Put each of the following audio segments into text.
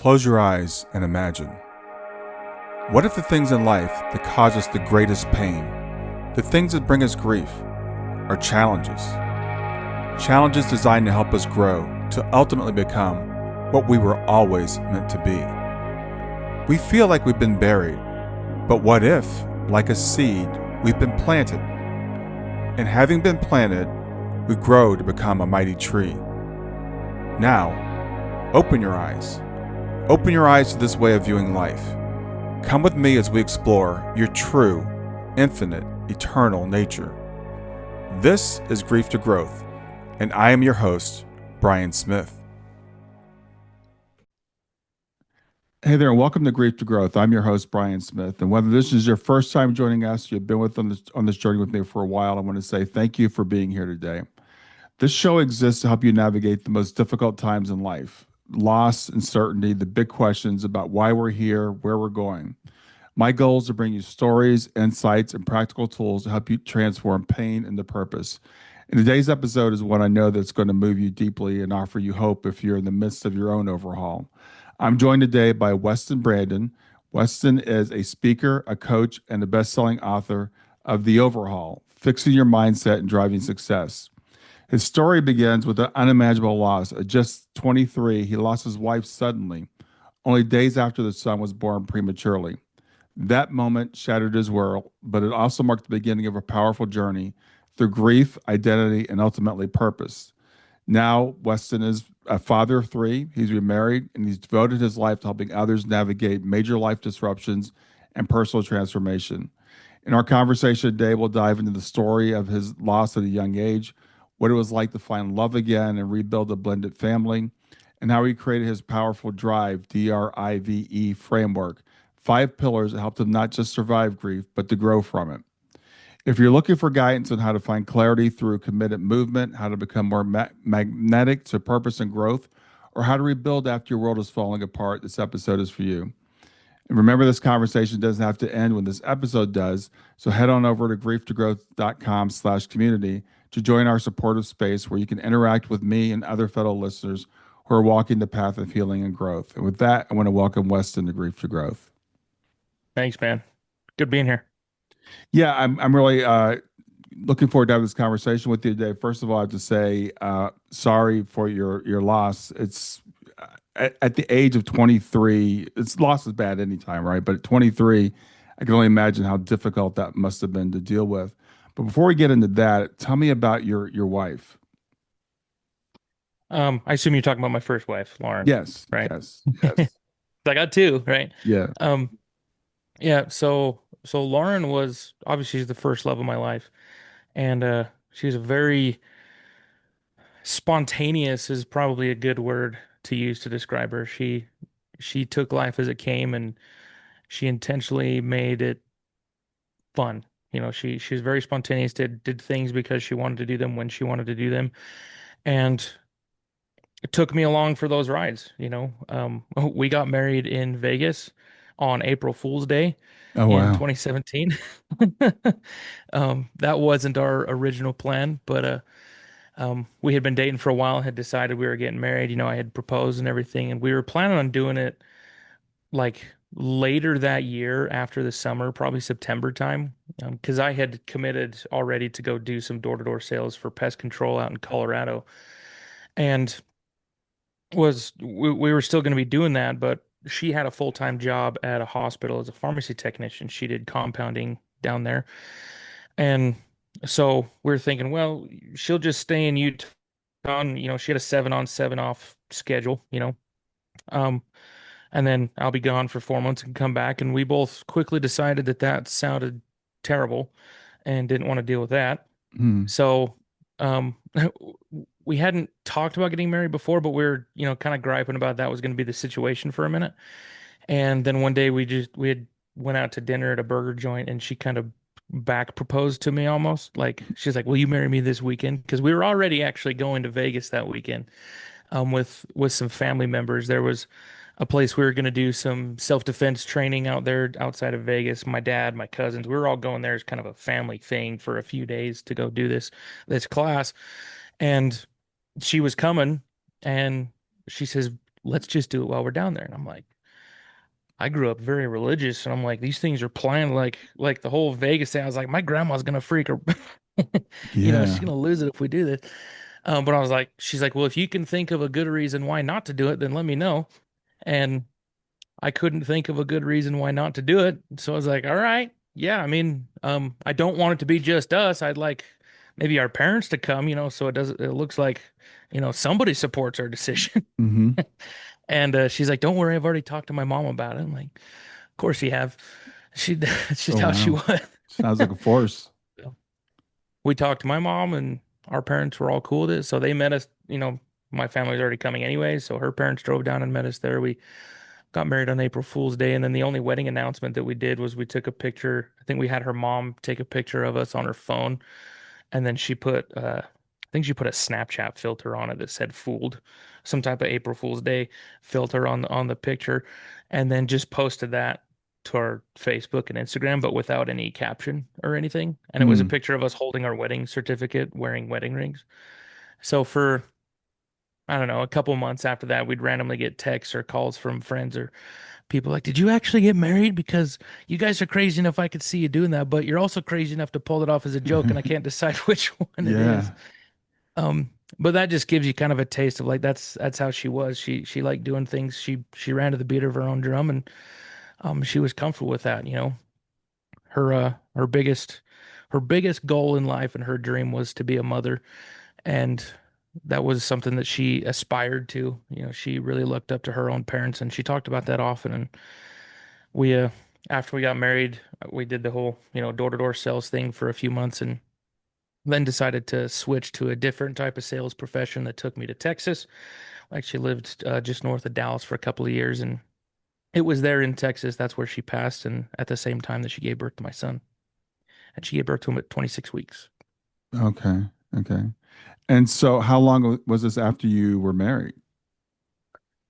Close your eyes and imagine. What if the things in life that cause us the greatest pain, the things that bring us grief, are challenges? Challenges designed to help us grow, to ultimately become what we were always meant to be. We feel like we've been buried, but what if, like a seed, we've been planted? And having been planted, we grow to become a mighty tree. Now, open your eyes. Open your eyes to this way of viewing life. Come with me as we explore your true, infinite, eternal nature. This is Grief to Growth, and I am your host, Brian Smith. Hey there, and welcome to Grief to Growth. I'm your host, Brian Smith, and whether this is your first time joining us, you've been on this journey with me for a while, I want to say thank you for being here today. This show exists to help you navigate the most difficult times in life. Loss, uncertainty, the big questions about why we're here, where we're going. My goal is to bring you stories, insights, and practical tools to help you transform pain into purpose. And today's episode is one I know that's going to move you deeply and offer you hope if you're in the midst of your own overhaul. I'm joined today by Weston Brandon. Weston is a speaker, a coach, and a best-selling author of The Overhaul, Fixing Your Mindset and Driving Success. His story begins with an unimaginable loss. At just 23, he lost his wife suddenly, only days after the son was born prematurely. That moment shattered his world, but it also marked the beginning of a powerful journey through grief, identity, and ultimately purpose. Now, Weston is a father of three. He's remarried, and he's devoted his life to helping others navigate major life disruptions and personal transformation. In our conversation today, we'll dive into the story of his loss at a young age, what it was like to find love again and rebuild a blended family, and how he created his powerful D.R.I.V.E, D.R.I.V.E framework, 5 pillars that helped him not just survive grief, but to grow from it. If you're looking for guidance on how to find clarity through committed movement, how to become more magnetic to purpose and growth, or how to rebuild after your world is falling apart, this episode is for you. And remember, this conversation doesn't have to end when this episode does, so head on over to grieftogrowth.com/community to join our supportive space where you can interact with me and other fellow listeners who are walking the path of healing and growth. And with that, I want to welcome Weston to Grief to Growth. Thanks, man. Good being here. Yeah, I'm really looking forward to having this conversation with you today. First of all, I have to say sorry for your loss. It's at the age of 23, it's loss is bad anytime, right? But at 23, I can only imagine how difficult that must have been to deal with. But before we get into that, tell me about your wife. I assume you're talking about my first wife, Lauren, Yes, right? yes, yes. I got two, right? Yeah. Yeah, so Lauren was obviously she's the first love of my life. And she's a very spontaneous is probably a good word to use to describe her. She took life as it came and she intentionally made it fun. She was very spontaneous, did things because she wanted to do them when she wanted to do them. And it took me along for those rides. We got married in Vegas on April Fool's Day Oh, in wow. 2017. That wasn't our original plan, but we had been dating for a while and had decided we were getting married. I had proposed and everything, and we were planning on doing it like later that year after the summer, probably September time, because I had committed already to go do some door-to-door sales for pest control out in Colorado. And we were still going to be doing that, but she had a full-time job at a hospital as a pharmacy technician. She did compounding down there. And so we're thinking, well, she'll just stay in Utah. She had a 7 on 7 off schedule. Um, and then I'll be gone for 4 months and come back. And we both quickly decided that that sounded terrible and didn't want to deal with that. Hmm. So, um, we hadn't talked about getting married before, but we were, kind of griping about that was going to be the situation for a minute. And then one day we had went out to dinner at a burger joint and she kind of back proposed to me almost. Like she's like, "Will you marry me this weekend?" Because we were already actually going to Vegas that weekend, with some family members. There was a place we were going to do some self-defense training out there outside of Vegas. My dad, my cousins, we were all going there as kind of a family thing for a few days to go do this class. And she was coming and she says, let's just do it while we're down there. And I'm like, I grew up very religious, and I'm like, these things are planned like the whole Vegas thing. I was like, my grandma's gonna freak her, she's Yeah. gonna lose it if we do this. But I was like, she's like, well, if you can think of a good reason why not to do it, then let me know. And I couldn't think of a good reason why not to do it. So I was like, all right, yeah, I mean, I don't want it to be just us. I'd like maybe our parents to come, so it looks like, somebody supports our decision. Hmm. And she's like, don't worry, I've already talked to my mom about it. I'm like, of course you have. She, it's just Oh, how she wow. was. Sounds like a force. So we talked to my mom, and our parents were all cool with it. So they met us, my family's already coming anyway. So her parents drove down and met us there. We got married on April Fool's Day. And then the only wedding announcement that we did was we took a picture. I think we had her mom take a picture of us on her phone. And then I think she put a Snapchat filter on it that said "fooled," some type of April Fool's Day filter on the picture, and then just posted that to our Facebook and Instagram, but without any caption or anything. And it was a Mm. picture of us holding our wedding certificate, wearing wedding rings. So for I don't know, a couple months after that, we'd randomly get texts or calls from friends or people like, "Did you actually get married? Because you guys are crazy enough I could see you doing that, but you're also crazy enough to pull it off as a joke, and I can't decide which one it is." Yeah. Um, but that just gives you kind of a taste of like that's how she was. She liked doing things. She ran to the beat of her own drum, and she was comfortable with that. Her biggest goal in life and her dream was to be a mother, and that was something that she aspired to. She really looked up to her own parents, and she talked about that often. And we after we got married, we did the whole door-to-door sales thing for a few months, and then decided to switch to a different type of sales profession that took me to Texas. I actually lived just north of Dallas for a couple of years, and it was there in Texas. That's where she passed, and at the same time that she gave birth to my son, and she gave birth to him at 26 weeks. Okay. Okay. And so how long was this after you were married?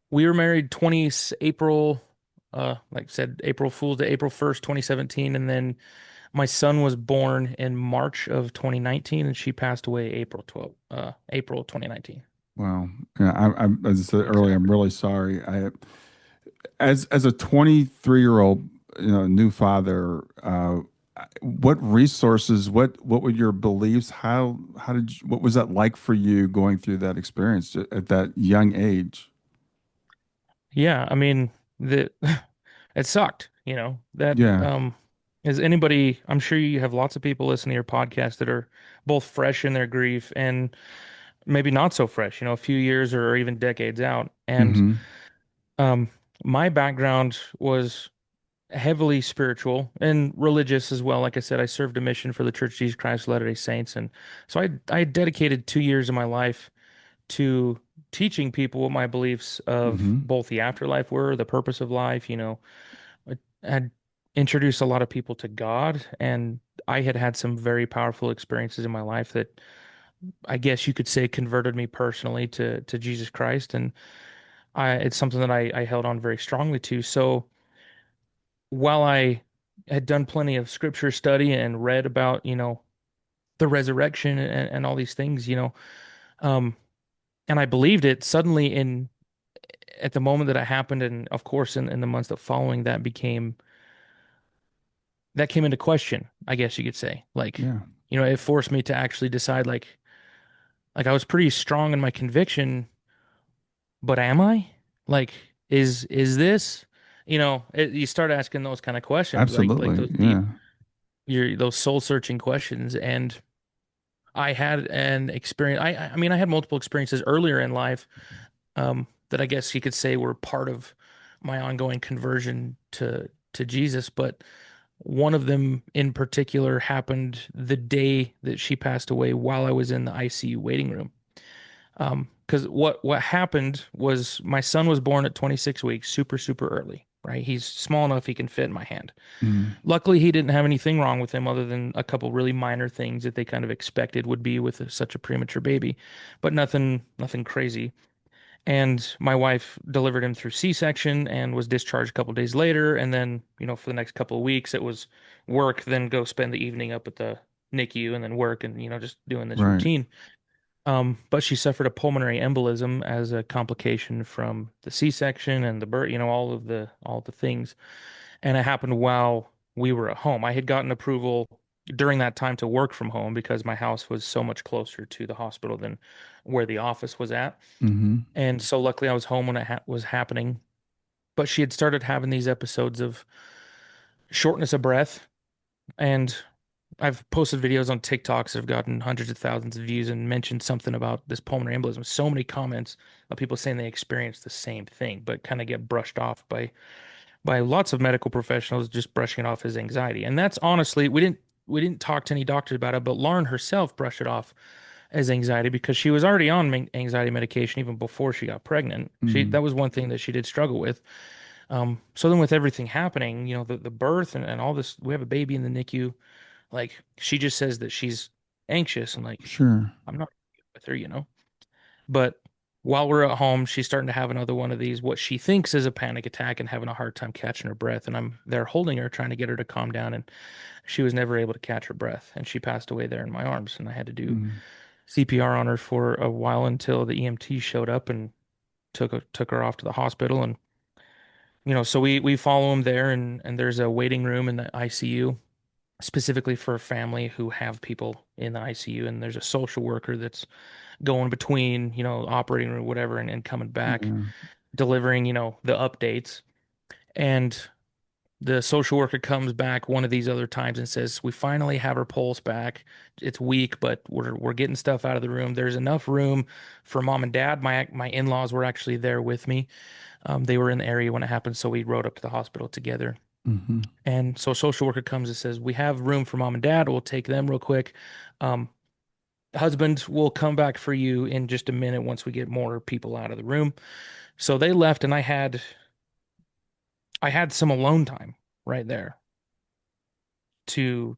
We were married 20 April, like I said, April Fool's Day, April 1st, 2017, and then my son was born in March of 2019, and she passed away April 2019, Wow. Yeah, as I said weeks earlier, I'm after. really sorry. As a 23-year-old, new father, what resources, what were your beliefs? What was that like for you going through that experience at that young age? Yeah, I mean, the it sucked, that Yeah. is anybody, I'm sure you have lots of people listening to your podcast that are both fresh in their grief and maybe not so fresh, a few years or even decades out. And Hmm. um my background was heavily spiritual and religious as well. Like I said, I served a mission for the Church of Jesus Christ of Latter-day Saints, and so I dedicated 2 years of my life to teaching people what my beliefs of Hmm. both the afterlife were, the purpose of life. I had introduced a lot of people to God, and I had had some very powerful experiences in my life that I guess you could say converted me personally to Jesus Christ, and it's something that I held on very strongly to. So while I had done plenty of scripture study and read about, the resurrection and all these things, um, and I believed it, suddenly in at the moment that it happened, and of course in the months that following, that came into question, I guess you could say. Like, Yeah. it forced me to actually decide, like I was pretty strong in my conviction, but am I? Like, is this, you start asking those kind of questions, like Absolutely. those deep, Yeah. those soul searching questions. And I had an experience. I mean, I had multiple experiences earlier in life, that I guess you could say were part of my ongoing conversion to Jesus, but one of them in particular happened the day that she passed away while I was in the ICU waiting room. Because what happened was my son was born at 26 weeks, super, super early, right? He's small enough he can fit in my hand. Mm. Luckily, he didn't have anything wrong with him other than a couple really minor things that they kind of expected would be with such a premature baby, but nothing crazy. And my wife delivered him through C-section and was discharged a couple days later. And then, for the next couple of weeks, it was work, then go spend the evening up at the NICU and then work and, just doing this Right. routine. But she suffered a pulmonary embolism as a complication from the C-section and the birth, all the things. And it happened while we were at home. I had gotten approval during that time to work from home because my house was so much closer to the hospital than where the office was at. Mm-hmm. And so luckily I was home when it ha was happening. But she had started having these episodes of shortness of breath. And I've posted videos on TikToks that have gotten hundreds of thousands of views and mentioned something about this pulmonary embolism. So many comments of people saying they experienced the same thing, but kind of get brushed off by lots of medical professionals, just brushing it off as anxiety. And that's honestly, we didn't talk to any doctors about it, but Lauren herself brushed it off as anxiety because she was already on anxiety medication even before she got pregnant. Mm-hmm. That was one thing that she did struggle with. So then with everything happening, the birth and all this, we have a baby in the NICU. Like she just says that she's anxious and like Sure. I'm not with her. But while we're at home, she's starting to have another one of these, what she thinks is a panic attack and having a hard time catching her breath. And I'm there holding her, trying to get her to calm down. And she was never able to catch her breath. And she passed away there in my arms. And I had to do Mm-hmm. CPR on her for a while until the EMT showed up and took her off to the hospital. And, so we follow them there and there's a waiting room in the ICU specifically for a family who have people in the ICU. And there's a social worker that's going between, operating room, whatever, and coming back, Yeah. delivering, the updates. And the social worker comes back one of these other times and says, "We finally have her pulse back. It's weak, but we're getting stuff out of the room. There's enough room for mom and dad. My in-laws were actually there with me. They were in the area when it happened, so we rode up to the hospital together. Mm-hmm. And so social worker comes and says, "We have room for mom and dad. We'll take them real quick. Um, Husband will come back for you in just a minute once we get more people out of the room." So they left and I had some alone time right there to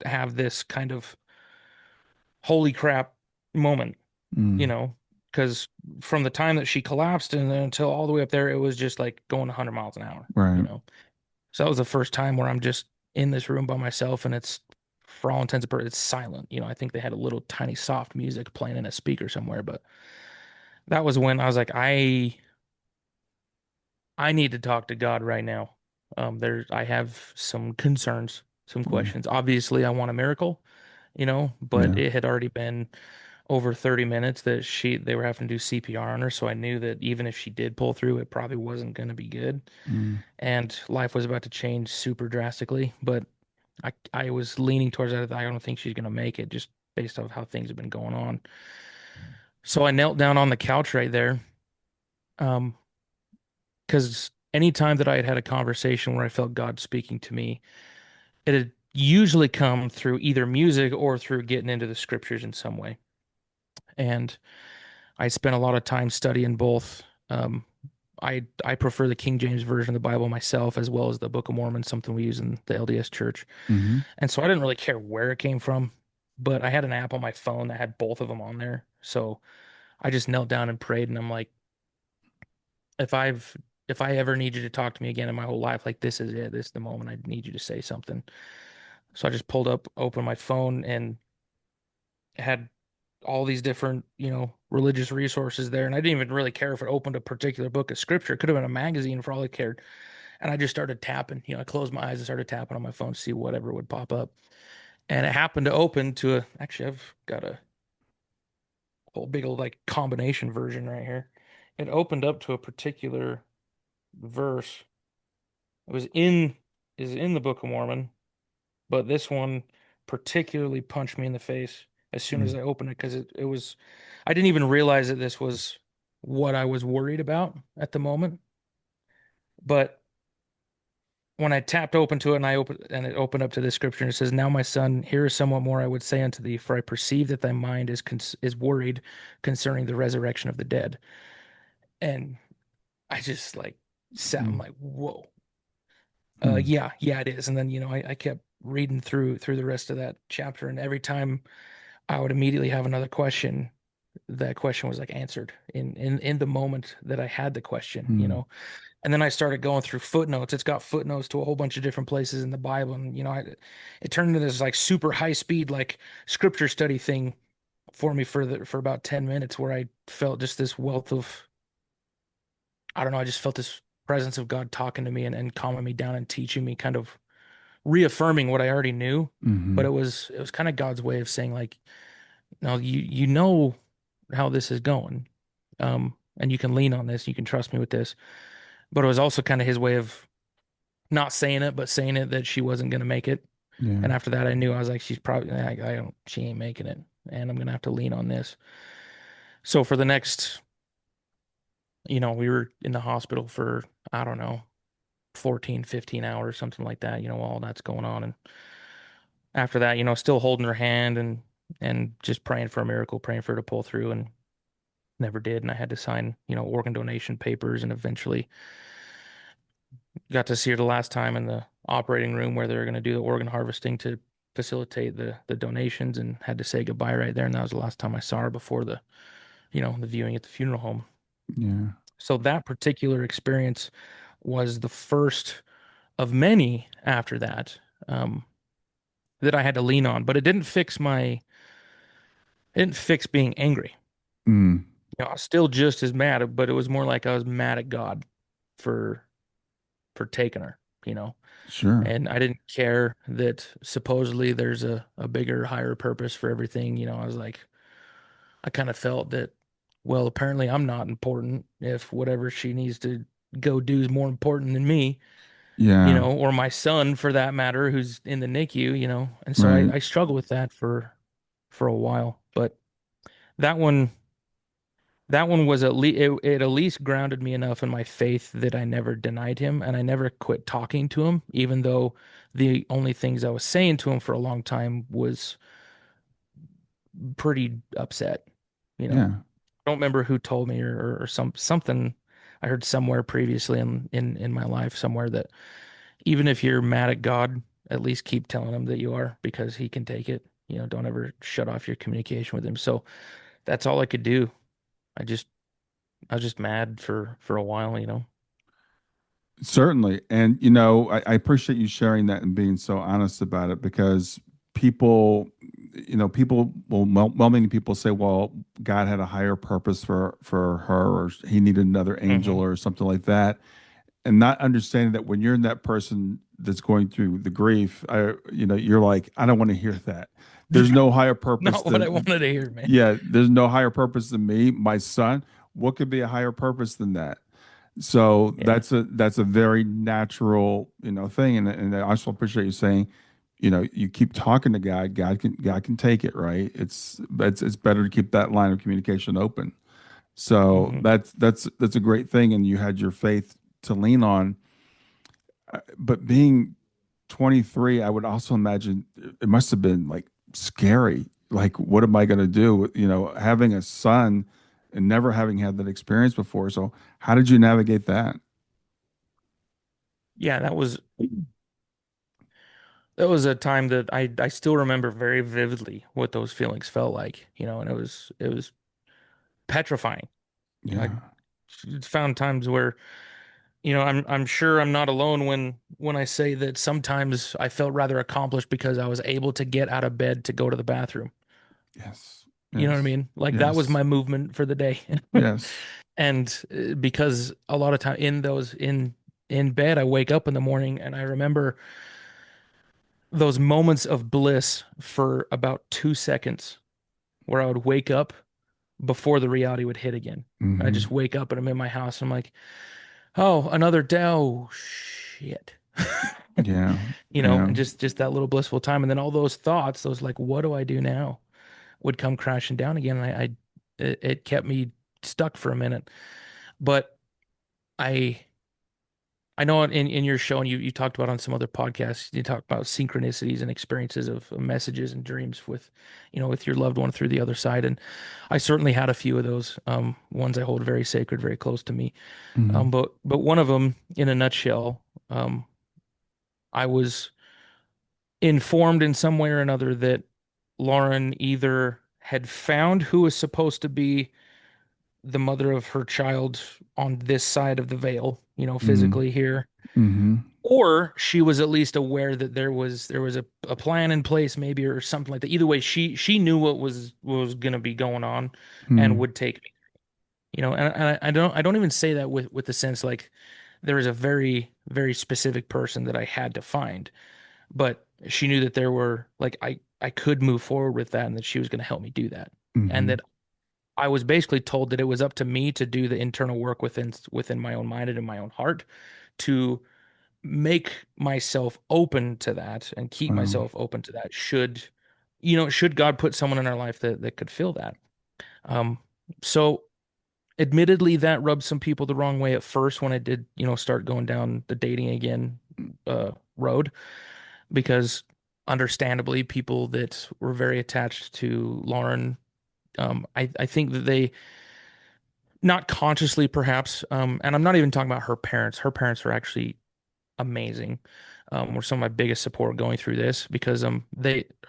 have this kind of holy crap moment, you Mm. know, because from the time that she collapsed and then until all the way up there, it was just like going 100 miles an hour, you Right. know. So that was the first time where I'm just in this room by myself and it's for all intents and purposes, it's silent. I think they had a little tiny soft music playing in a speaker somewhere, but that was when I was like, I need to talk to God right now. I have some concerns, some Mm. questions. Obviously, I want a miracle, but Yeah. it had already been over 30 minutes that they were having to do CPR on her, so I knew that even if she did pull through, it probably wasn't going to be good, Mm. and life was about to change super drastically. But I was leaning towards that. I don't think she's going to make it just based off how things have been going on. So I knelt down on the couch right there. Um, because any time that I had had a conversation where I felt God speaking to me, it had usually come through either music or through getting into the scriptures in some way. And I spent a lot of time studying both. I prefer the King James version of the Bible myself, as well as the Book of Mormon, something we use in the LDS Church. Mm-hmm. And so I didn't really care where it came from, but I had an app on my phone that had both of them on there. So I just knelt down and prayed, and I'm like, if I've if I ever need you to talk to me again in my whole life, like this is it. This is the moment I need you to say something. So I just opened my phone and had all these different, religious resources there. And I didn't even really care if it opened a particular book of scripture. It could have been a magazine for all I cared. And I just started tapping, I closed my eyes and started tapping on my phone to see whatever would pop up. And it happened to open to actually, I've got a whole big old like combination version right here. It opened up to a particular verse. It was in the Book of Mormon, but this one particularly punched me in the face as soon as Mm. I opened it because it was I didn't even realize that this was what I was worried about at the moment. But when I tapped open to it and it opened up to this scripture and it says, "Now my son, here is somewhat more I would say unto thee, for I perceive that thy mind is worried concerning the resurrection of the dead." And I just like sat, I'm Mm. like, whoa. Mm. Yeah, it is. And then, I kept reading through the rest of that chapter, and every time I would immediately have another question. That question was like answered in the moment that I had the question. Mm. And then I started going through footnotes. It's got footnotes to a whole bunch of different places in the Bible, and it turned into this like super high speed like scripture study thing for me for about 10 minutes where I felt just this wealth of, I don't know, I just felt this presence of God talking to me and calming me down and teaching me, kind of reaffirming what I already knew. But Hmm. it was kind of God's way of saying like, no, you know how this is going. And you can lean on this, you can trust me with this. But it was also kind of his way of not saying it, but saying it that she wasn't going to make it. Yeah. And after that, I knew, I was like, she's probably, I don't, she ain't making it. And I'm going to have to lean on this. So for the next, we were in the hospital for, I don't know, 14, 15 hours, something like that, all that's going on. And after that, still holding her hand and just praying for a miracle, praying for her to pull through, and never did. And I had to sign, organ donation papers, and eventually got to see her the last time in the operating room where they were going to do the organ harvesting to facilitate the donations, and had to say goodbye right there. And that was the last time I saw her before the viewing at the funeral home. Yeah. So that particular experience was the first of many after that, um, that I had to lean on, but it didn't fix being angry. Mm. I was still just as mad, but it was more like I was mad at God for for taking her, you know. Sure. And I didn't care that supposedly there's a bigger, higher purpose for everything. I was like, I kind of felt that, well, apparently I'm not important if whatever she needs to go do is more important than me, Yeah. or my son for that matter, who's in the NICU. And so I, Right. I struggled with that for a while. But that one that one was at least it at least grounded me enough in my faith that I never denied him, and I never quit talking to him, even though the only things I was saying to him for a long time was pretty upset. Yeah. I don't remember who told me, or something I heard somewhere previously in my life somewhere, that even if you're mad at God, at least keep telling him that you are, because he can take it. Don't ever shut off your communication with him. So that's all I could do. I just I was just mad for a while. Certainly. And, I appreciate you sharing that and being so honest about it because many people say, well, God had a higher purpose for her, or he needed another angel Hmm. or something like that. And not understanding that when you're in that person that's going through the grief, you're like, I don't want to hear that. There's no higher purpose Not what I than, wanted to hear, man. yeah, there's no higher purpose than me, my son. What could be a higher purpose than that? So Yeah. that's a very natural, thing. And I also appreciate you saying, you keep talking to God. God can take it, right? It's better to keep that line of communication open. So Hmm. that's a great thing, and you had your faith to lean on. But being 23, I would also imagine it must have been like scary. Like, what am I going to do? Having a son and never having had that experience before. So, how did you navigate that? Yeah, that was a time that I still remember very vividly what those feelings felt like, and it was petrifying. I Yeah. found times where, I'm sure I'm not alone when I say that sometimes I felt rather accomplished because I was able to get out of bed to go to the bathroom. Yes. You know what I Yes. mean? Like that was Yes. my movement for the day. Yes. And because a lot of time in bed, I wake up in the morning and I remember those moments of bliss for about 2 seconds where I would wake up before the reality would hit again. I Hmm. just wake up and I'm in my house and I'm like, oh, another day. Oh, shit. Yeah. And Yeah. just that little blissful time. And then all those thoughts, those like, what do I do now, would come crashing down again. And it kept me stuck for a minute. But I I know in your show, and you talked about on some other podcasts, you talked about synchronicities and experiences of messages and dreams with your loved one through the other side. And I certainly had a few of those, ones I hold very sacred, very close to me. Hmm. But one of them, in a nutshell, um, I was informed in some way or another that Lauren either had found who was supposed to be the mother of her child on this side of the veil, Mm-hmm. physically here, Mm-hmm. or she was at least aware that there was a plan in place, maybe, or something like that. Either way, she knew what was going to be going on, and Mm-hmm. would take me. And I don't even say that with the sense like there is a very very specific person that I had to find, but she knew that there were like I could move forward with that, and that she was going to help me do that, and Mm-hmm. that I was basically told that it was up to me to do the internal work within my own mind and in my own heart to make myself open to that and keep Wow. myself open to that should God put someone in our life that could fill that. Um, so admittedly that rubbed some people the wrong way at first when I did, start going down the dating again road, because understandably people that were very attached to Lauren, I think that they not consciously perhaps, and I'm not even talking about her parents. Her parents are actually amazing. Were some of my biggest support going through this, because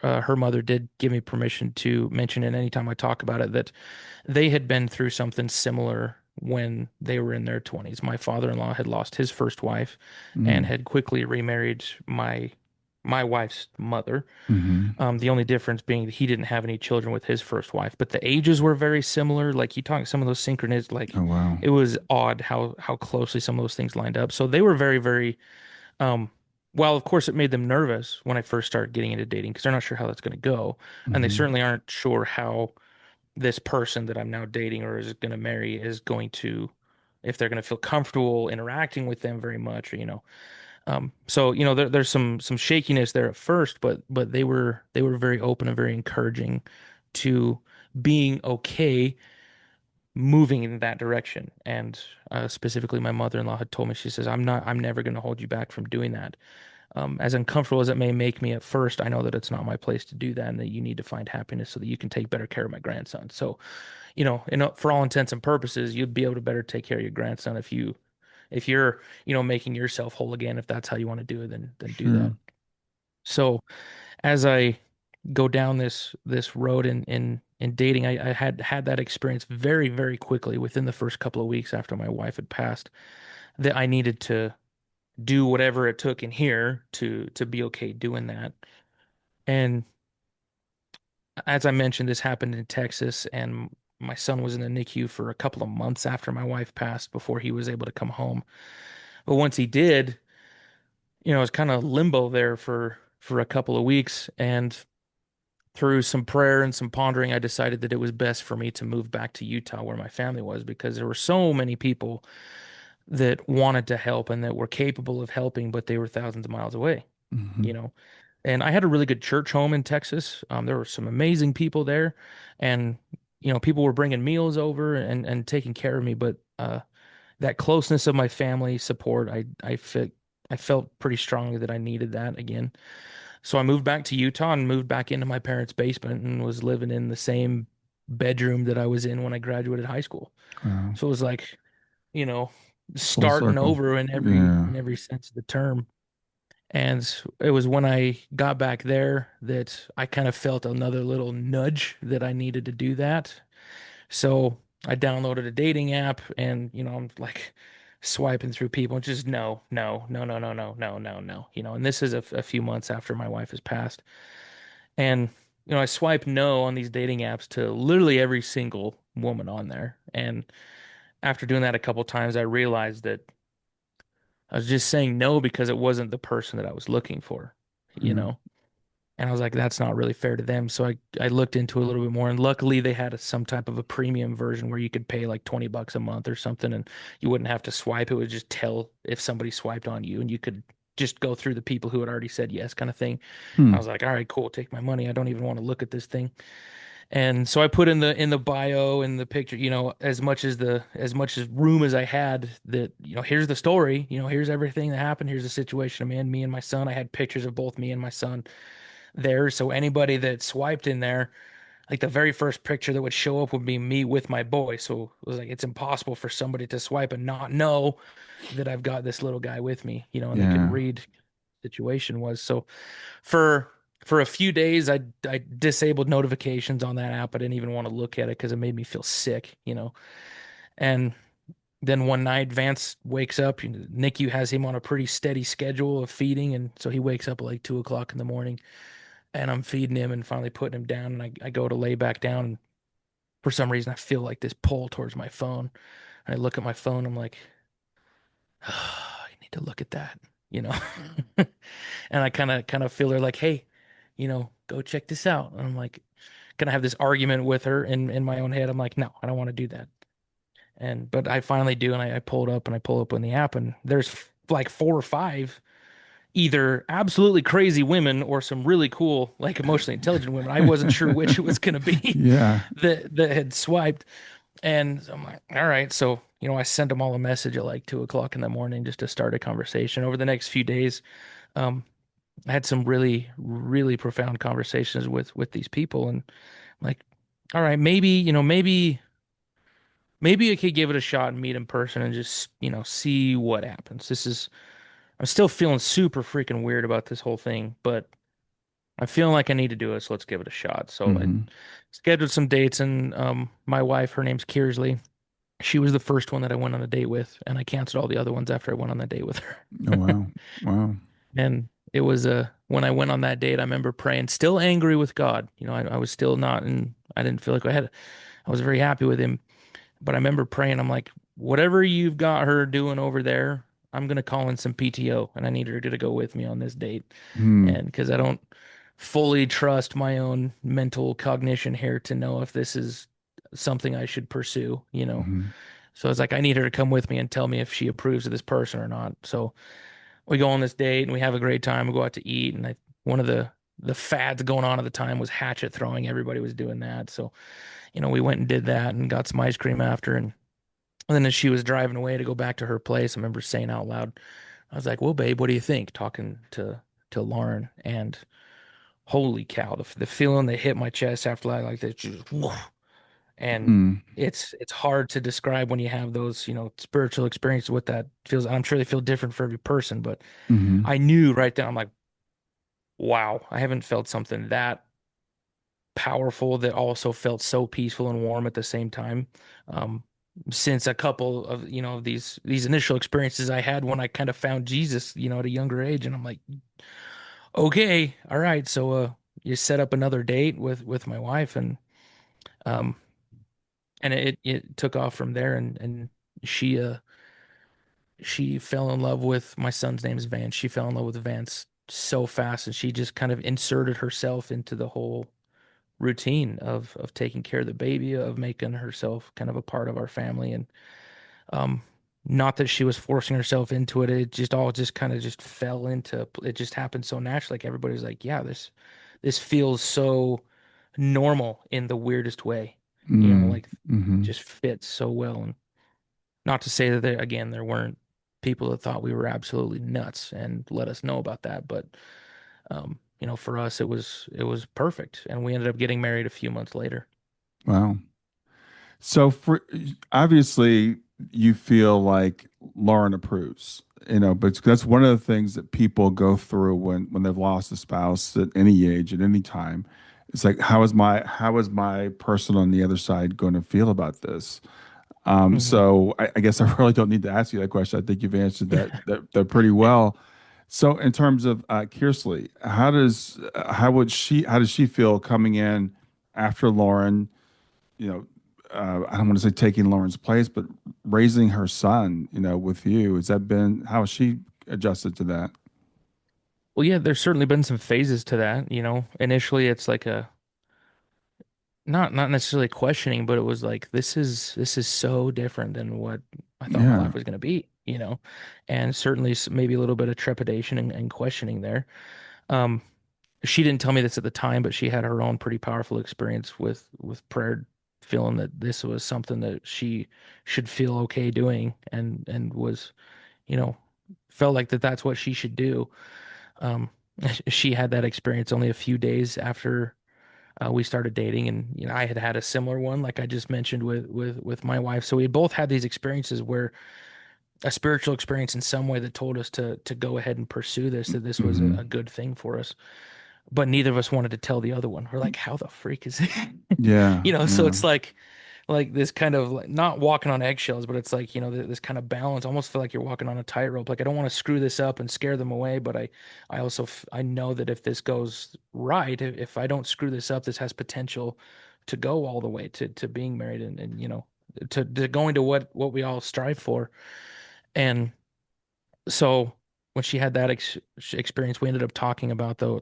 her mother did give me permission to mention it anytime I talk about it, that they had been through something similar when they were in their 20s. My father-in-law had lost his first wife and Mm-hmm. had quickly remarried my wife's mother. Mm-hmm. The only difference being that he didn't have any children with his first wife, but the ages were very similar. Like you talk some of those synchronous, like Oh, wow. it was odd how closely some of those things lined up. So they were very, very um, well, of course, it made them nervous when I first started getting into dating, because they're not sure how that's going to go, and they Mm-hmm. certainly aren't sure how this person that I'm now dating or is going to marry is going to, if they're going to feel comfortable interacting with them very much, or so there's some shakiness there at first, but they were very open and very encouraging to being okay moving in that direction. And specifically, my mother-in-law had told me, she says, I'm never going to hold you back from doing that. As uncomfortable as it may make me at first, I know that it's not my place to do that, and that you need to find happiness so that you can take better care of my grandson. So, for all intents and purposes, you'd be able to better take care of your grandson if you're, making yourself whole again. If that's how you want to do it, then do that. Sure. So as I go down this road in dating, I had that experience very, very quickly within the first couple of weeks after my wife had passed, that I needed to do whatever it took in here to be okay doing that. And as I mentioned, this happened in Texas, and my son was in the NICU for a couple of months after my wife passed before he was able to come home. But once he did, it was kind of limbo there for a couple of weeks, and through some prayer and some pondering, I decided that it was best for me to move back to Utah where my family was, because there were so many people that wanted to help and that were capable of helping, but they were thousands of miles away, Mm-hmm. you know. And I had a really good church home in Texas. There were some amazing people there, and people were bringing meals over and taking care of me. But that closeness of my family support, I felt pretty strongly that I needed that again. So I moved back to Utah and moved back into my parents' basement and was living in the same bedroom that I was in when I graduated high school. Wow. So it was like, you know, Full starting circle. over in every Yeah. in every sense of the term. And it was when I got back there that I kind of felt another little nudge that I needed to do that. So I downloaded a dating app, and I'm like swiping through people and just no, no, no, no, no, no, no, no, no. And this is a few months after my wife has passed. And I swipe no on these dating apps to literally every single woman on there. And after doing that a couple times, I realized that I was just saying no because it wasn't the person that I was looking for, you Yeah. know? And I was like, that's not really fair to them. So I looked into it a little bit more, and luckily they had some type of a premium version where you could pay like $20 a month or something, and you wouldn't have to swipe. It would just tell if somebody swiped on you, and you could just go through the people who had already said yes, kind of thing. I Hmm. was like, all right, cool, take my money. I don't even want to look at this thing. And so I put in the bio and the picture, as much as room as I had, that, here's the story, here's everything that happened, here's the situation I'm in, me and my son. I had pictures of both me and my son there. So anybody that swiped in there, like the very first picture that would show up would be me with my boy. So it was like it's impossible for somebody to swipe and not know that I've got this little guy with me, and they could Yeah. read what the situation was. So for for a few days, I disabled notifications on that app. I didn't even want to look at it because it made me feel sick. And Then one night, Vance wakes up. NICU has him on a pretty steady schedule of feeding, and so he wakes up at like 2 o'clock in the morning, and I'm feeding him and finally putting him down, and I go to lay back down. And for some reason, I feel like this pull towards my phone. And I look at my phone. I'm like, oh, I need to look at that, you know. And I kind of feel her like, hey, go check this out. And I'm like, gonna have this argument with her in my own head. I'm like, no, I don't want to do that. But I finally do, and I pull it up and I pull up on the app, and there's like four or five either absolutely crazy women or some really cool, like emotionally intelligent women. I wasn't sure which it was gonna be Yeah. that had swiped. And I'm like, all right. So, I sent them all a message at like 2 o'clock in the morning just to start a conversation. Over the next few days, um, I had some really, really profound conversations with these people, and like, all right, maybe I could give it a shot and meet in person and just, see what happens. I'm still feeling super freaking weird about this whole thing, but I'm feeling like I need to do it, so let's give it a shot. So I Hmm. scheduled some dates, and my wife, her name's Kearsley. She was the first one that I went on a date with, and I canceled all the other ones after I went on the date with her. Oh, wow. Wow. And it was when I went on that date, I remember praying, still angry with God. I was still not, and I didn't feel like I was very happy with him. But I remember praying, I'm like, whatever you've got her doing over there, I'm gonna call in some PTO, and I need her to go with me on this date. Hmm. And because I don't fully trust my own mental cognition here to know if this is something I should pursue. Hmm. So it's like I need her to come with me and tell me if she approves of this person or not. So we go on this date and we have a great time. We go out to eat, and one of the fads going on at the time was hatchet throwing. Everybody was doing that. So, we went and did that and got some ice cream after. And then as she was driving away to go back to her place, I remember saying out loud, I was like, "Well, babe, what do you think?" Talking to Lauren, and holy cow, the feeling that hit my chest after that, like that, just woof. And Hmm. it's hard to describe when you have those, spiritual experiences, what that feels. I'm sure they feel different for every person, but Hmm. I knew right then, I'm like, wow, I haven't felt something that powerful that also felt so peaceful and warm at the same time. Um, since a couple of, these initial experiences I had when I kind of found Jesus, at a younger age. And I'm like, okay, all right. So you set up another date with my wife, um and it took off from there, and she she fell in love with my son's name is Vance. She fell in love with Vance so fast, and she just kind of inserted herself into the whole routine of taking care of the baby, of making herself kind of a part of our family. And um not that she was forcing herself into it. It just all just kind of just fell into it, just happened so naturally. Like everybody's like, yeah, this feels so normal in the weirdest way. Hmm. Like Hmm. just fits so well. And not to say that there weren't people that thought we were absolutely nuts and let us know about that, but for us it was perfect, and we ended up getting married a few months later. Wow. So for obviously you feel like Lauren approves, but that's one of the things that people go through when they've lost a spouse at any age, at any time. It's like, how is my person on the other side going to feel about this? Hmm. So I guess I really don't need to ask you that question. I think you've answered that pretty well. So in terms of Kearsley, how does she feel coming in after Lauren? You know, I don't want to say taking Lauren's place, but raising her son, with you. How has she adjusted to that? Well, yeah, there's certainly been some phases to that. Initially it's like a not necessarily questioning, but it was like this is so different than what I thought my Yeah. life was going to be. And certainly maybe a little bit of trepidation and questioning there. Um, she didn't tell me this at the time, but she had her own pretty powerful experience with prayer, feeling that this was something that she should feel okay doing, and was, you know, felt like that's what she should do. Um, she had that experience only a few days after we started dating, and I had had a similar one, like I just mentioned with my wife. So we had both had these experiences where a spiritual experience in some way that told us to go ahead and pursue this, that this was a, Hmm. a good thing for us. But neither of us wanted to tell the other one. We're like, how the freak is it? Yeah. So Yeah. it's like like this kind of like not walking on eggshells, but it's like, this kind of balance. Almost feel like you're walking on a tightrope. Like I don't want to screw this up and scare them away, but I also I know that if this goes right, if I don't screw this up, this has potential to go all the way to being married and to going to what we all strive for. And so when she had that experience, we ended up talking about the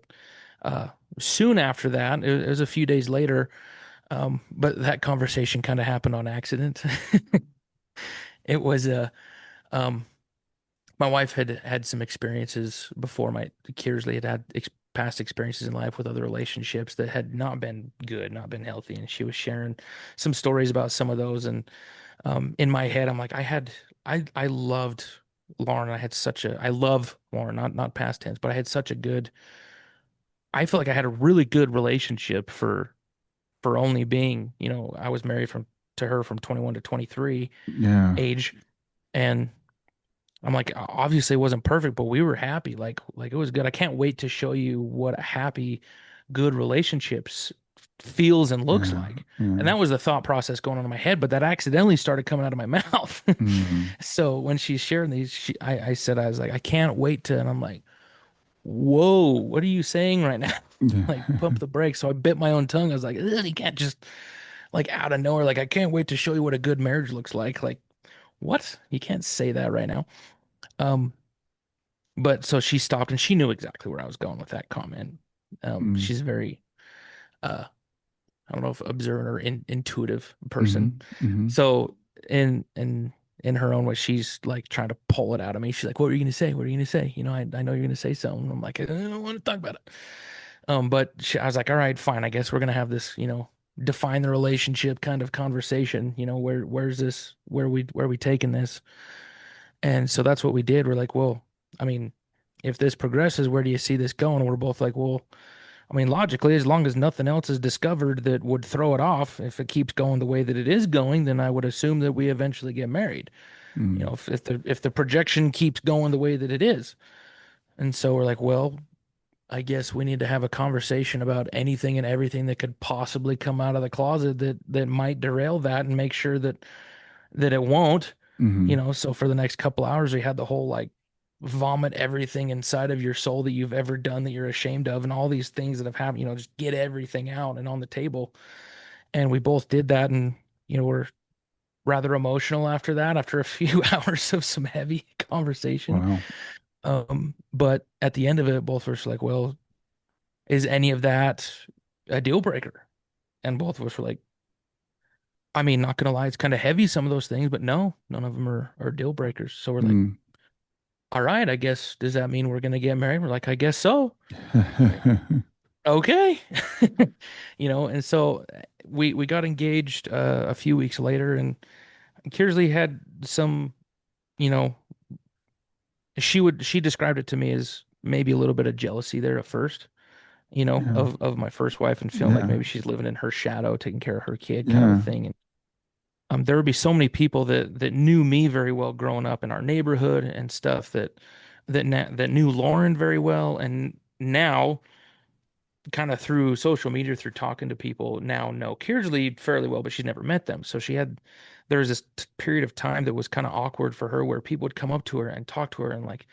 uh, soon after that. It was a few days later, but that conversation kind of happened on accident. It was a my wife had some experiences before my Kearsley had past experiences in life with other relationships that had not been good, not been healthy, and she was sharing some stories about some of those. And in my head, I'm like, I loved Lauren. I love Lauren, not past tense, but I had such a good. I feel like I had a really good relationship for only being, I was married to her from 21 to 23 Yeah. age, and I'm like, obviously it wasn't perfect, but we were happy. Like it was good. I can't wait to show you what a happy, good relationships feels and looks Yeah. like. And Yeah. that was the thought process going on in my head, but that accidentally started coming out of my mouth. Mm. So when she's sharing these, I said, I was like, I can't wait to, and I'm like, whoa, what are you saying right now? Yeah. Like pump the brakes. So I bit my own tongue. I was like, "Ugh, you can't just like out of nowhere. Like I can't wait to show you what a good marriage looks like. Like what? You can't say that right now. Um, but so she stopped and she knew exactly where I was going with that comment. Mm. She's a very uh I don't know if observant or intuitive person. Hmm. Hmm. So in her own way, she's like trying to pull it out of me. She's like, "What were you gonna say? What are you gonna say? I know you're gonna say something." I'm like, "I don't want to talk about it." But I was like, "All right, fine. I guess we're gonna have this, define the relationship kind of conversation. Where's this? Where are we taking this?" And so that's what we did. We're like, "Well, I mean, if this progresses, where do you see this going?" And we're both like, "Well, I mean, logically, as long as nothing else is discovered that would throw it off, if it keeps going the way that it is going, then I would assume that we eventually get married. Mm. If the projection keeps going the way that it is." And so we're like, well, I guess we need to have a conversation about anything and everything that could possibly come out of the closet that might derail that and make sure that it won't. Hmm. So for the next couple hours, we had the whole like vomit everything inside of your soul that you've ever done that you're ashamed of and all these things that have happened, just get everything out and on the table. And we both did that. And, we're rather emotional after that, after a few hours of some heavy conversation. Wow. But at the end of it, both of us were like, well, is any of that a deal breaker? And both of us were like, I mean, not gonna lie, it's kind of heavy, some of those things, but no, none of them are deal breakers. So we're like, Mm. all right, I guess, does that mean we're gonna get married? We're like, I guess so. Like, okay. And so we got engaged a few weeks later, and Kearsley had some, you know, she described it to me as maybe a little bit of jealousy there at first, Yeah. of my first wife and feeling like Yeah. maybe she's living in her shadow, taking care of her kid, kind of a Yeah. thing. And there would be so many people that knew me very well growing up in our neighborhood and stuff that knew Lauren very well, and now kind of through social media, through talking to people, now know Kearsley fairly well, but she's never met them. So there was this period of time that was kind of awkward for her where people would come up to her and talk to her and like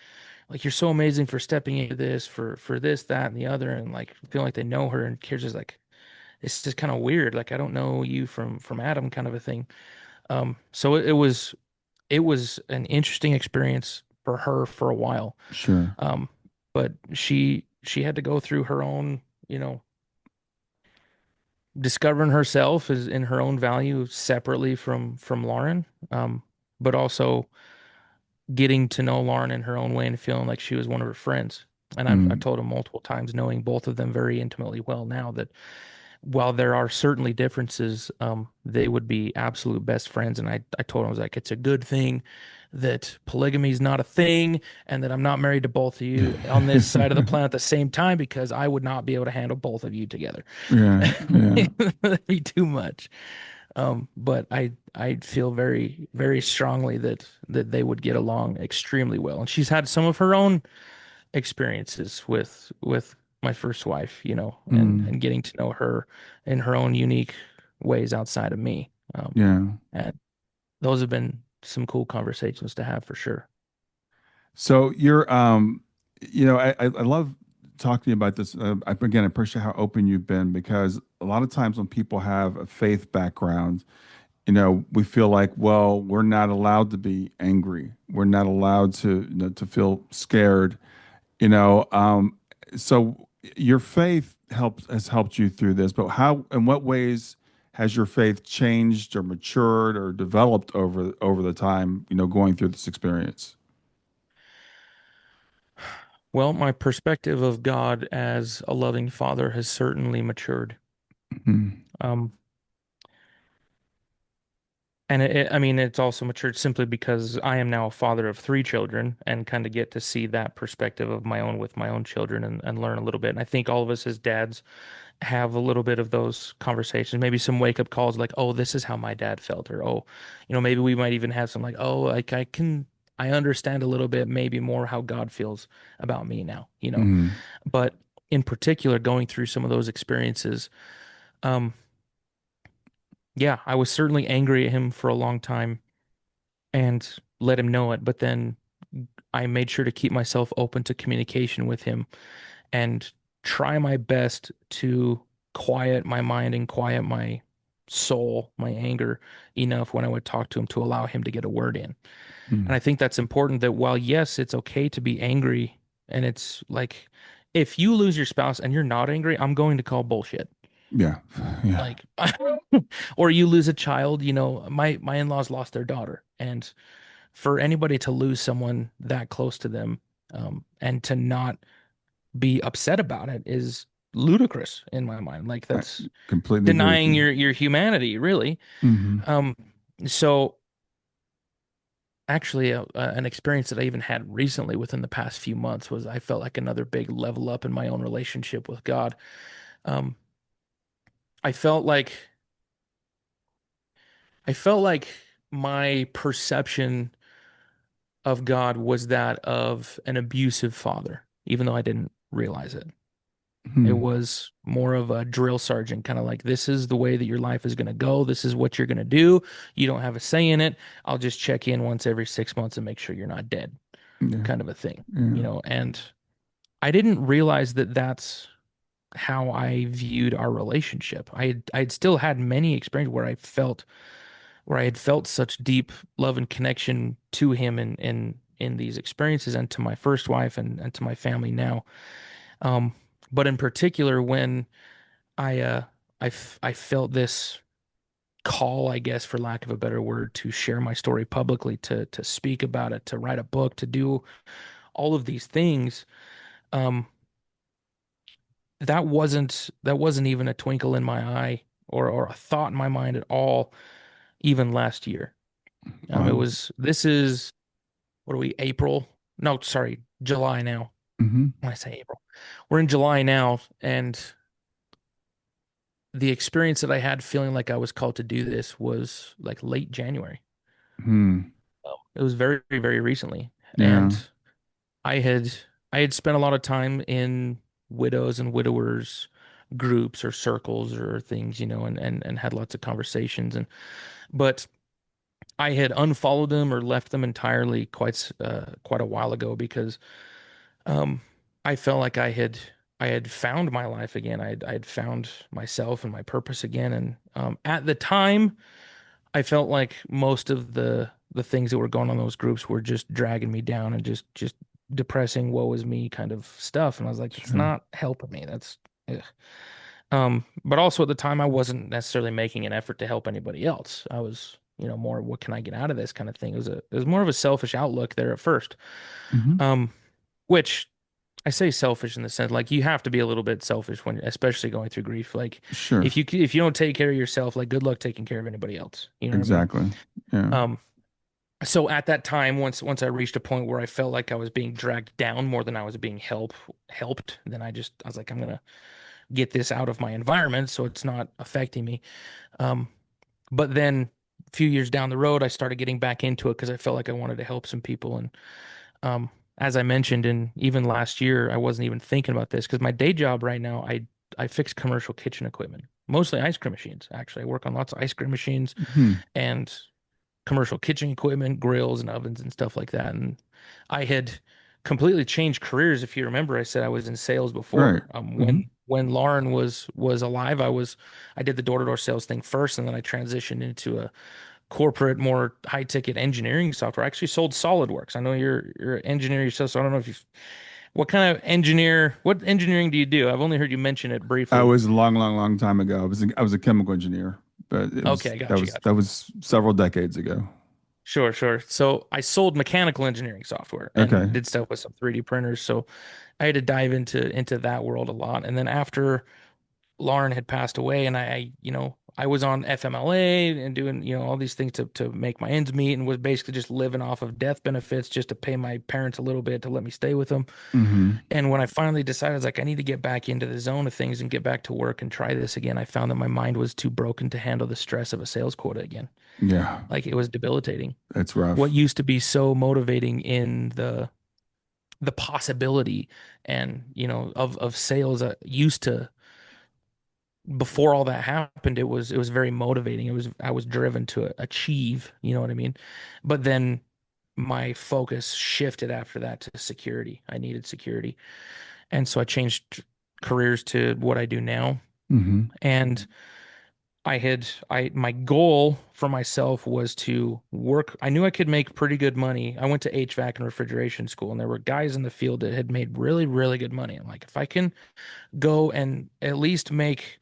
you're so amazing for stepping into this for this, that, and the other, and like feeling like they know her. And Kearsley's like, it's just kind of weird. Like I don't know you from Adam, kind of a thing. So it was an interesting experience for her for a while. Sure. Um, but she had to go through her own, discovering herself as in her own value separately from Lauren. But also getting to know Lauren in her own way and feeling like she was one of her friends. And I've Mm. told him multiple times, knowing both of them very intimately well now, that while there are certainly differences, they would be absolute best friends. And I told him, I was like, it's a good thing that polygamy is not a thing and that I'm not married to both of you on this side of the planet at the same time, because I would not be able to handle both of you together. Yeah. Yeah. That'd be too much. But I feel very, very strongly that they would get along extremely well. And she's had some of her own experiences with my first wife, and Mm. getting to know her in her own unique ways outside of me. Um, Yeah. and those have been some cool conversations to have for sure. So I love talking to you about this. Again, I appreciate how open you've been because a lot of times when people have a faith background, we feel like, well, we're not allowed to be angry. We're not allowed to feel scared, you know. So your faith has helped you through this, but in what ways has your faith changed or matured or developed over the time, going through this experience? Well, my perspective of God as a loving father has certainly matured. Mhm. Um, I mean, it's also matured simply because I am now a father of three children and kind of get to see that perspective of my own with my own children and learn a little bit. And I think all of us as dads have a little bit of those conversations, maybe some wake up calls like, oh, this is how my dad felt, or oh, maybe we might even have some like, oh, like I understand a little bit, maybe more how God feels about me now. Mhm. But in particular, going through some of those experiences, um, yeah, I was certainly angry at him for a long time and let him know it. But then I made sure to keep myself open to communication with him and try my best to quiet my mind and quiet my soul, my anger enough when I would talk to him to allow him to get a word in. And I Mhm. think that's important that while, yes, it's okay to be angry, and it's like, if you lose your spouse and you're not angry, I'm going to call bullshit. Yeah. Yeah. Like, or you lose a child, my in-laws lost their daughter. And for anybody to lose someone that close to them, and to not be upset about it is ludicrous in my mind. Like I that's completely agree with denying you. your humanity, really. Hmm. Um, so actually, an experience that I even had recently within the past few months was I felt like another big level up in my own relationship with God. Um, I felt like I felt like my perception of God was that of an abusive father, even though I didn't realize it. It Hmm. was more of a drill sergeant, kind of like, this is the way that your life is going to go. This is what you're going to do. You don't have a say in it. I'll just check in once every 6 months and make sure you're not dead, Yeah. kind of a thing, Yeah. and I didn't realize that that's how I viewed our relationship. I'd still had many experiences where I had felt such deep love and connection to him in these experiences and to my first wife and to my family now. Um, but in particular, when I uh I felt this call, I guess, for lack of a better word, to share my story publicly, to speak about it, to write a book, to do all of these things. Um, that wasn't even a twinkle in my eye or a thought in my mind at all, even last year. It Wow. was this is what are we, April? No, sorry, July now. Hmm. When I say April, we're in July now, and the experience that I had feeling like I was called to do this was like late January. Hmm. It was very, very recently. Yeah. And I had I had spent a lot of time in widows and widowers groups or circles or things, and had lots of conversations, but I had unfollowed them or left them entirely quite a while ago because um I felt like I had found my life again. I had found myself and my purpose again, and at the time I felt like most of the things that were going on in those groups were just dragging me down and just depressing, woe is me kind of stuff. And I was like, that's Sure. not helping me. That's ugh. But also at the time I wasn't necessarily making an effort to help anybody else. I was, more what can I get out of this kind of thing. It was more of a selfish outlook there at first. Hmm. Um, which I say selfish in the sense like you have to be a little bit selfish when especially going through grief. Like Sure. if you don't take care of yourself, like good luck taking care of anybody else. You know what I mean? Exactly. Yeah. Um, so at that time, once I reached a point where I felt like I was being dragged down more than I was being helped, then I was like, I'm gonna get this out of my environment so it's not affecting me. Um, but then a few years down the road, I started getting back into it because I felt like I wanted to help some people. And um, as I mentioned, and even last year, I wasn't even thinking about this because my day job right now, I fix commercial kitchen equipment. mostly ice cream machines. Actually, I work on lots of ice cream machines Hmm. and commercial kitchen equipment, grills and ovens and stuff like that. And I had completely changed careers. If you remember, I said I was in sales Right. before. Hmm. When Lauren was alive, I did the door-to-door sales thing first, and then I transitioned into a corporate, more high-ticket engineering software. I actually sold SolidWorks. I know you're an engineer yourself, so I don't know if you what engineering do you do? I've only heard you mention it I briefly. was a long, long, long time ago. I was a chemical engineer, but Okay, gotcha, that gotcha. was several decades ago. Sure, sure. So I sold mechanical engineering software and Okay. did stuff with some 3D printers. So I had to dive into that world a lot. And then after Lauren had passed away, and I was on FMLA and doing all these things to make my ends meet, and was basically just living off of death benefits just to pay my parents a little bit to let me stay with them. Hmm. And when I finally decided, I was like, I need to get back into the zone of things and get back to work and try this again, I found that my mind was too broken to handle the stress of a sales quota again. Yeah, Like, it was debilitating. it's What rough. used to be so motivating in the possibility and of sales, used to, before all that happened, it was very motivating. I was driven to achieve, you know what I mean? But then my focus shifted after that to security. I needed security. And so I changed careers to what I do now. Hmm. And my goal for myself was to work. I knew I could make pretty good money. I went to HVAC and refrigeration school, and there were guys in the field that had made really, really good money. I'm like, if I can go and at least make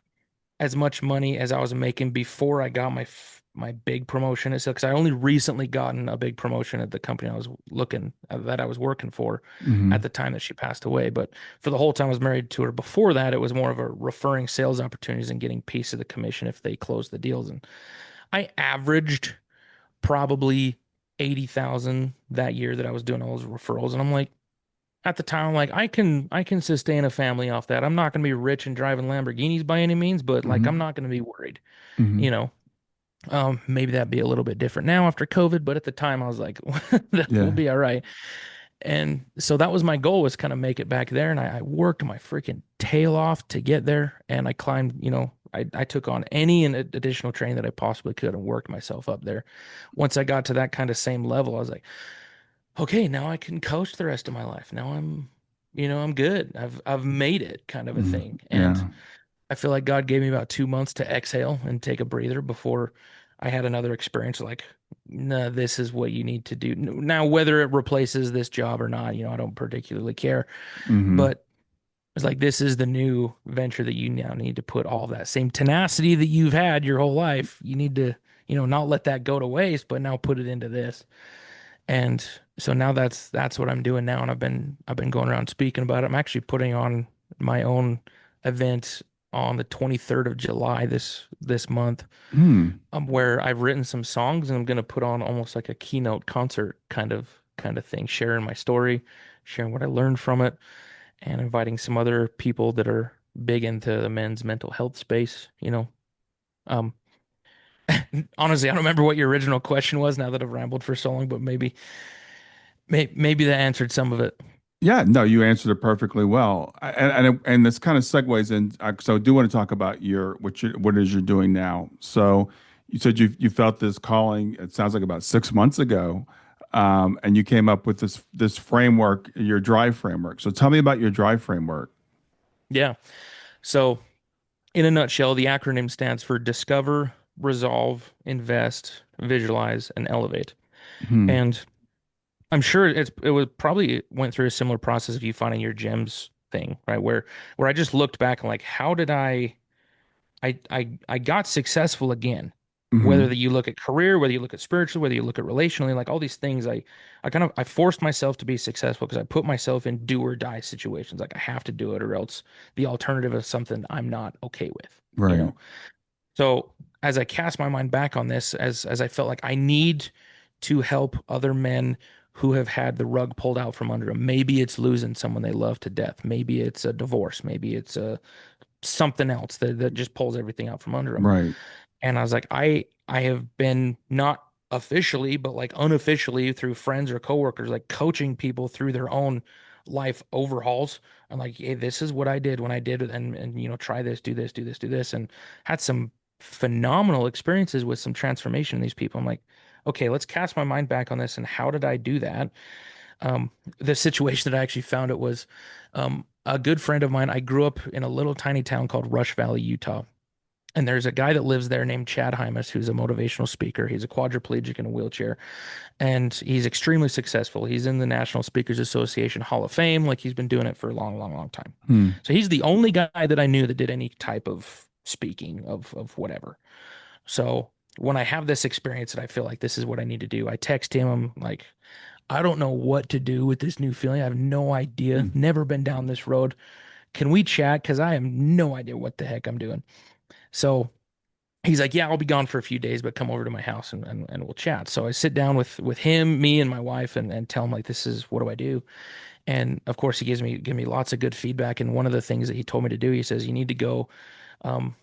as much money as I was making before I got my big promotion at because I only recently gotten a big promotion at the company I was looking that I was working for at Hmm. the time that she passed away. But for the whole time I was married to her before that, it was more of a referring sales opportunities and getting piece of the commission if they closed the deals. And I averaged probably 80,000 that year that I was doing all those referrals. And I'm like, at the time, I'm like, I can sustain a family off that. I'm not going to be rich and driving Lamborghinis by any means, but like, I'm Hmm. not going to be worried, Hmm. you know. Maybe that'd be a little bit different now after COVID, but at the time I was like, that will Yeah. be all right. And so that was my goal, was kind of make it back there. And I worked my freaking tail off to get there. And I climbed, I took on any and additional training that I possibly could and worked myself up there. Once I got to that kind of same level, I was like, okay, now I can coach the rest of my life. Now I'm good. I've made it, kind of a Hmm. thing. And Yeah. I feel like God gave me about 2 months to exhale and take a breather before I had another experience like, no, this is what you need to do. Now, whether it replaces this job or not, I don't particularly care. Hmm. But it's like, this is the new venture that you now need to put all that same tenacity that you've had your whole life. You need to, not let that go to waste, but now put it into this. And so now that's what I'm doing now, and I've been going around speaking about it. I'm actually putting on my own event on the 23rd of July this month, Hmm. where I've written some songs, and I'm gonna put on almost like a keynote concert kind of thing, sharing my story, sharing what I learned from it, and inviting some other people that are big into the men's mental health space. Um, Honestly, I don't remember what your original question was now that I've rambled for so long, but maybe that answered some of it. Yeah, no, you answered it perfectly well, and this kind of segues in. So I do want to talk about what it is you're doing now. So you said you felt this calling. It sounds like about 6 months ago, and you came up with this framework, your drive framework. So tell me about your drive framework. Yeah. So, in a nutshell, the acronym stands for Discover, Resolve, Invest, Visualize, and Elevate. Hmm. And I'm sure it was probably went through a similar process of you finding your gems thing, right? Where I just looked back and like, how did I got successful again. Whether Hmm. that you look at career, whether you look at spiritually, whether you look at relationally, like all these things, I forced myself to be successful because I put myself in do or die situations. Like, I have to do it, or else the alternative is something I'm not okay with, you Right. know? So as I cast my mind back on this, as I felt like I need to help other men who have had the rug pulled out from under them. Maybe it's losing someone they love to death. Maybe it's a divorce. Maybe it's a something else that just pulls everything out from under them. Right. And I was like, I have been, not officially, but like unofficially, through friends or coworkers, like coaching people through their own life overhauls. I'm like, hey, this is what I did when I did it, and try this, do this, do this, do this, and had some phenomenal experiences with some transformation in these people. I'm like, okay, let's cast my mind back on this, and how did I do that? Um, the situation that I actually found it was a good friend of mine. I grew up in a little tiny town called Rush Valley, Utah. And there's a guy that lives there named Chad Hymas, who's a motivational speaker. He's a quadriplegic in a wheelchair, and he's extremely successful. He's in the National Speakers Association Hall of Fame. Like he's been doing it for a long, long, long time. Hmm. So he's the only guy that I knew that did any type of speaking of whatever. So when I have this experience that I feel like this is what I need to do, I text him. I'm like, I don't know what to do with this new feeling. I have no idea. Hmm. Never been down this road. Can we chat? Because I have no idea what the heck I'm doing. So he's like, yeah, I'll be gone for a few days, but come over to my house and we'll chat. So I sit down with him, me, and my wife, and tell him like, this is what do I do? And of course, he give me lots of good feedback. And one of the things that he told me to do, he says, you need to go.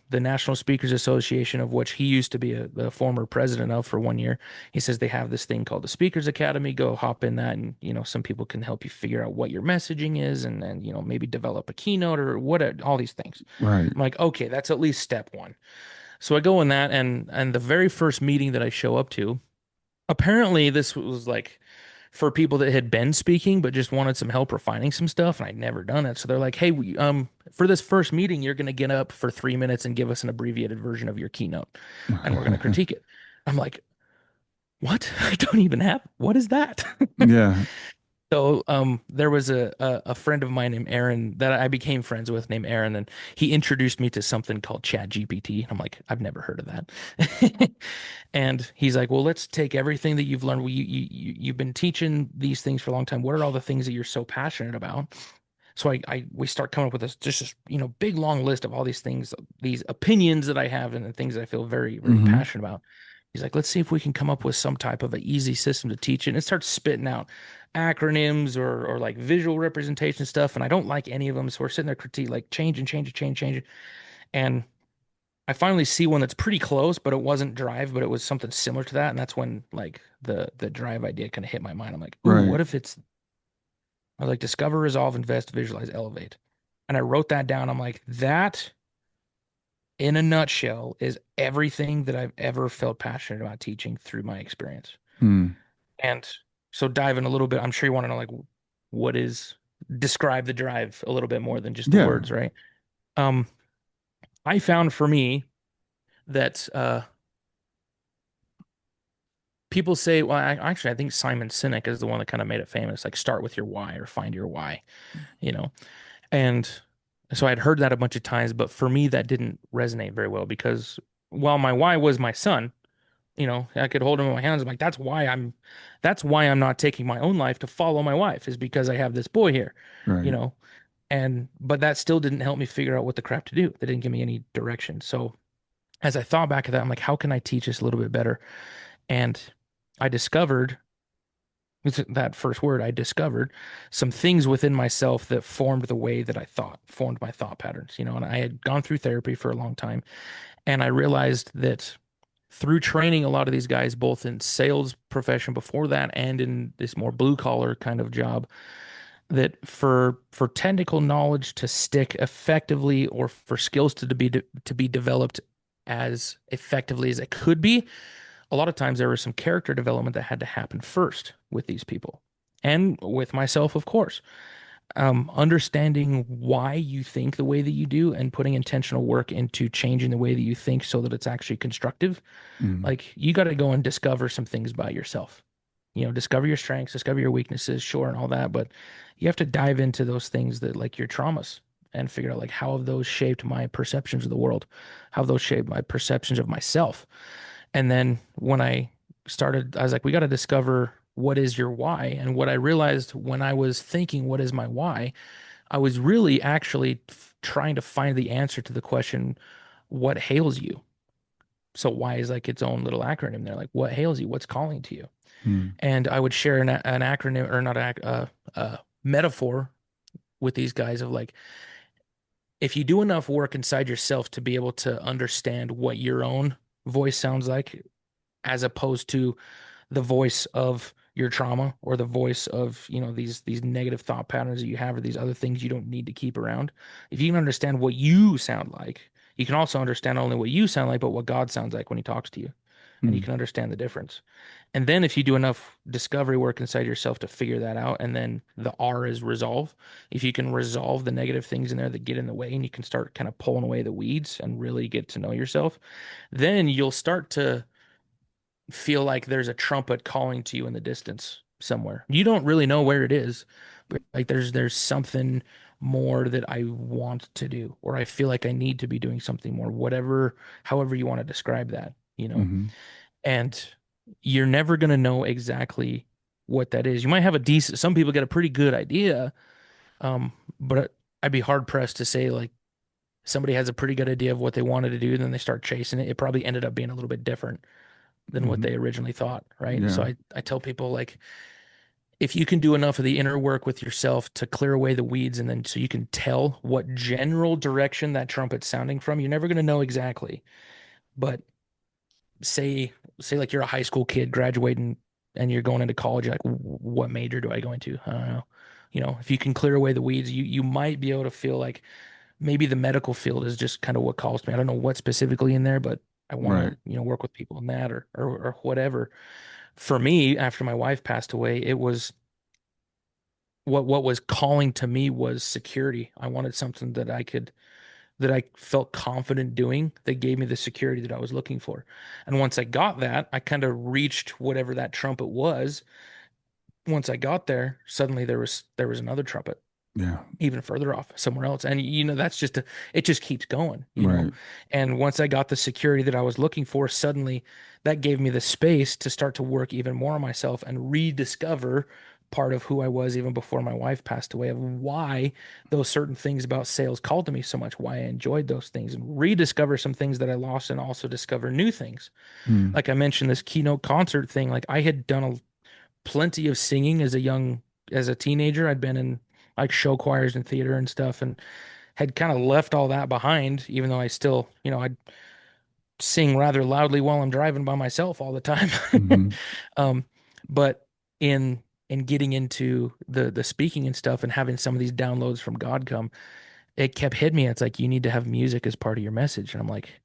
The National Speakers Association, of which he used to be the former president of for 1 year, he says they have this thing called the Speakers Academy. Go hop in that, and some people can help you figure out what your messaging is, and maybe develop a keynote or what all these things. Right. I'm like, okay, that's at least step one. So I go in that, and the very first meeting that I show up to, apparently this was like for people that had been speaking but just wanted some help refining some stuff, and I'd never done it. So they're like, "Hey, for this first meeting, you're going to get up for 3 minutes and give us an abbreviated version of your keynote, and we're going to critique it." I'm like, "What? I don't even have. What is that?" Yeah. So there was a friend of mine named Aaron that I became friends with named Aaron, and he introduced me to something called Chat GPT. I'm like, I've never heard of that. And he's like, well, let's take everything that you've learned. Well, you've been teaching these things for a long time. What are all the things that you're so passionate about? So we start coming up with this big long list of all these things, these opinions that I have and the things that I feel very, very Hmm. passionate about. He's like, let's see if we can come up with some type of an easy system to teach it. And it starts spitting out acronyms or like visual representation stuff. And I don't like any of them. So we're sitting there critique, like change and change and change, change it. And I finally see one that's pretty close, but it wasn't drive, but it was something similar to that. And that's when like the drive idea kind of hit my mind. I'm like, ooh, Right. what if it's I was like discover, resolve, invest, visualize, elevate. And I wrote that down. I'm like, that in a nutshell is everything that I've ever felt passionate about teaching through my experience. Hmm. And so dive in a little bit. I'm sure you want to know like what is describe the drive a little bit more than just the Yeah. words, right? Um, I found for me that people say, well, actually, I think Simon Sinek is the one that kind of made it famous. Like, start with your why or find your why, you know? And so I'd heard that a bunch of times, but for me, that didn't resonate very well because while my why was my son, I could hold him in my hands. I'm like, that's why I'm not taking my own life to follow my wife is because I have this boy here, you Right. know? But that still didn't help me figure out what the crap to do. That didn't give me any direction. So as I thought back at that, I'm like, how can I teach this a little bit better? And I discovered it's that first word, I discovered some things within myself that formed the way that I thought, formed my thought patterns, and I had gone through therapy for a long time. And I realized that through training a lot of these guys, both in sales profession before that and in this more blue collar kind of job, that for technical knowledge to stick effectively or for skills to be developed as effectively as it could be, a lot of times there was some character development that had to happen first with these people and with myself, of course. Understanding why you think the way that you do and putting intentional work into changing the way that you think so that it's actually constructive. Hmm. Like you got to go and discover some things by yourself. Discover your strengths, discover your weaknesses, sure, and all that. But you have to dive into those things that like your traumas and figure out like how have those shaped my perceptions of the world? How have those shaped my perceptions of myself? And then when I started, I was like, we got to discover what is your why. And what I realized when I was thinking, what is my why? I was really actually trying to find the answer to the question, what hails you? So why is like its own little acronym there? Like, what hails you? What's calling to you? Hmm. And I would share an acronym or not metaphor with these guys of like, if you do enough work inside yourself to be able to understand what your own voice sounds like, as opposed to the voice of your trauma or the voice of, these negative thought patterns that you have or these other things you don't need to keep around. If you can understand what you sound like, you can also understand not only what you sound like, but what God sounds like when he talks to you. And you Hmm. can understand the difference. And then if you do enough discovery work inside yourself to figure that out, and then the R is resolve. If you can resolve the negative things in there that get in the way and you can start kind of pulling away the weeds and really get to know yourself, then you'll start to feel like there's a trumpet calling to you in the distance somewhere. You don't really know where it is, but like there's something more that I want to do, or I feel like I need to be doing something more, whatever, however you want to describe that. Hmm. And you're never going to know exactly what that is. You might have a decent, some people get a pretty good idea, but I'd be hard pressed to say like somebody has a pretty good idea of what they wanted to do, and then they start chasing it. It probably ended up being a little bit different than what Hmm. they originally thought, right? So Yeah. I tell people like if you can do enough of the inner work with yourself to clear away the weeds and then so you can tell what general direction that trumpet's sounding from, you're never going to know exactly. But say like you're a high school kid graduating and you're going into college, you're like what major do I go into? I don't know. If you can clear away the weeds, you might be able to feel like maybe the medical field is just kind of what calls me. I don't know what specifically in there, but I want Right. to, work with people in that or whatever. For me, after my wife passed away, it was what was calling to me was security. I wanted something that I felt confident doing that gave me the security that I was looking for. And once I got that, I kind of reached whatever that trumpet was. Once I got there, suddenly there was another trumpet Yeah. even further off somewhere else. And that's it just keeps going. Right. And once I got the security that I was looking for, suddenly that gave me the space to start to work even more on myself and rediscover part of who I was even before my wife passed away, of why those certain things about sales called to me so much, why I enjoyed those things, and rediscover some things that I lost and also discover new things. Hmm. Like I mentioned, this keynote concert thing, like I had done plenty of singing as a teenager. I'd been in like show choirs and theater and stuff and had kind of left all that behind, even though I still, I'd sing rather loudly while I'm driving by myself all the time. Hmm. Um, but in getting into the speaking and stuff and having some of these downloads from God come, it kept hitting me. It's like you need to have music as part of your message. And I'm like,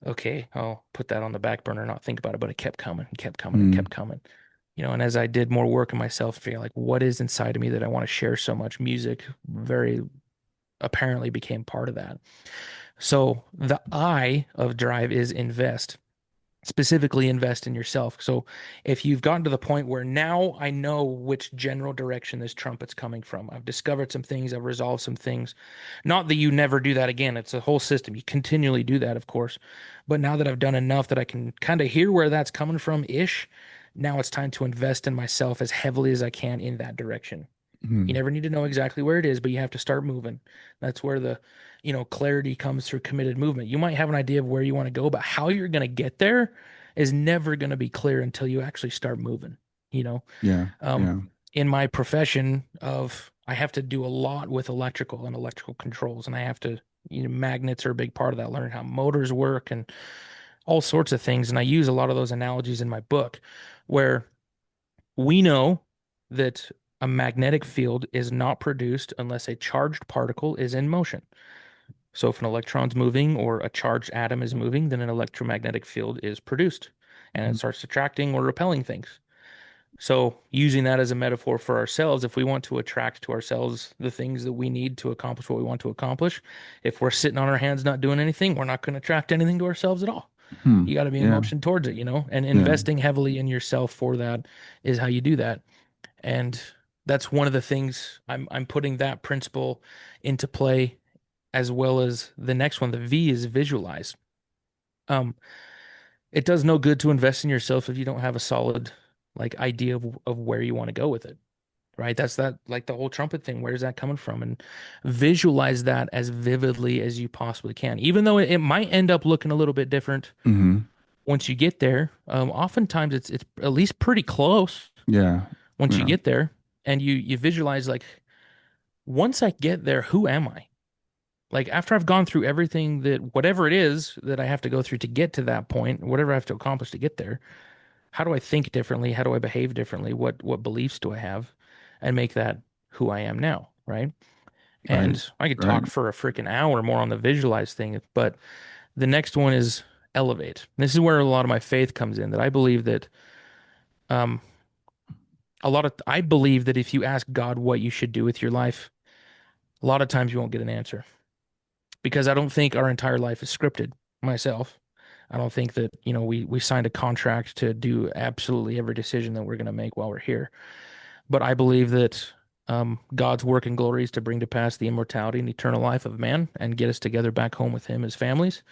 okay, I'll put that on the back burner, not think about it. But it kept coming and kept coming and Hmm. kept coming. And as I did more work in myself, figure like what is inside of me that I want to share so much, music very apparently became part of that. So the I of drive is invest, specifically invest in yourself. So if you've gotten to the point where now I know which general direction this trumpet's coming from, I've discovered some things, I've resolved some things. Not that you never do that again. It's a whole system. You continually do that, of course. But now that I've done enough that I can kind of hear where that's coming from ish, now it's time to invest in myself as heavily as I can in that direction. You Hmm. never need to know exactly where it is, but you have to start moving. That's where the, clarity comes through committed movement. You might have an idea of where you want to go, but how you're going to get there is never going to be clear until you actually start moving. You know, Yeah. um, Yeah. in my profession of, I have to do a lot with electrical and electrical controls, and I have to, magnets are a big part of that, learn how motors work and all sorts of things. And I use a lot of those analogies in my book where we know that a magnetic field is not produced unless a charged particle is in motion. So if an electron's moving or a charged atom is moving, then an electromagnetic field is produced and it Mhm. starts attracting or repelling things. So using that as a metaphor for ourselves, if we want to attract to ourselves the things that we need to accomplish what we want to accomplish, if we're sitting on our hands not doing anything, we're not going to attract anything to ourselves at all. Hmm. You got to be in Yeah. motion towards it, and Yeah. investing heavily in yourself for that is how you do that. And that's one of the things I'm putting that principle into play, as well as the next one. The V is visualize. Um, it does no good to invest in yourself if you don't have a solid like idea of where you want to go with it. Right? That's that like the whole trumpet thing. Where's that coming from? And visualize that as vividly as you possibly can. Even though it might end up looking a little bit different Hmm. once you get there. Oftentimes it's at least pretty close Yeah. once you Yeah. get there and you visualize like once I get there, who am I? Like after I've gone through everything that whatever it is that I have to go through to get to that point, whatever I have to accomplish to get there, how do I think differently? How do I behave differently? What beliefs do I have? And make that who I am now, right? Right. And I could Right. talk for a freaking hour more on the visualize thing, but the next one is elevate. This is where a lot of my faith comes in, that I believe that um I believe that if you ask God what you should do with your life, a lot of times you won't get an answer, because I don't think our entire life is scripted myself. I don't think that, we signed a contract to do absolutely every decision that we're going to make while we're here. But I believe that God's work and glory is to bring to pass the immortality and eternal life of man and get us together back home with him as families,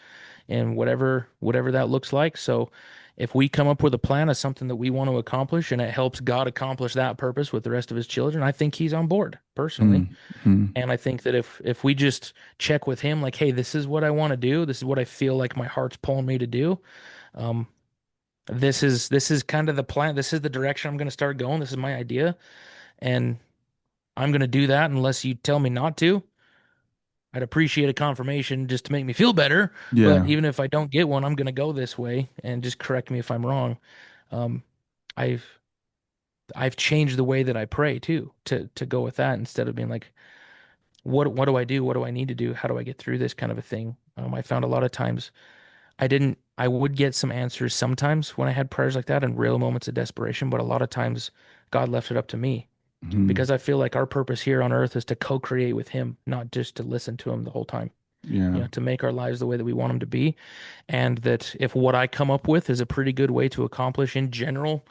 and whatever that looks like. So if we come up with a plan of something that we want to accomplish and it helps God accomplish that purpose with the rest of his children, I think he's on board personally. Mm-hmm. And I think that if we just check with him, like, hey, this is what I want to do, this is what I feel like my heart's pulling me to do. Um, this is kind of the plan. This is the direction I'm going to start going. This is my idea, and I'm going to do that unless you tell me not to. I'd appreciate a confirmation just to make me feel better. But Yeah. even if I don't get one, I'm going to go this way, and just correct me if I'm wrong. Um, I've I've changed the way that I pray too, to go with that, instead of being like, what do I do? What do I need to do? How do I get through this kind of a thing? I found a lot of times I would get some answers sometimes when I had prayers like that in real moments of desperation, but a lot of times God left it up to me, Mm-hmm. because I feel like our purpose here on earth is to co-create with him, not just to listen to him the whole time. Yeah. To make our lives the way that we want them to be. And that if what I come up with is a pretty good way to accomplish in general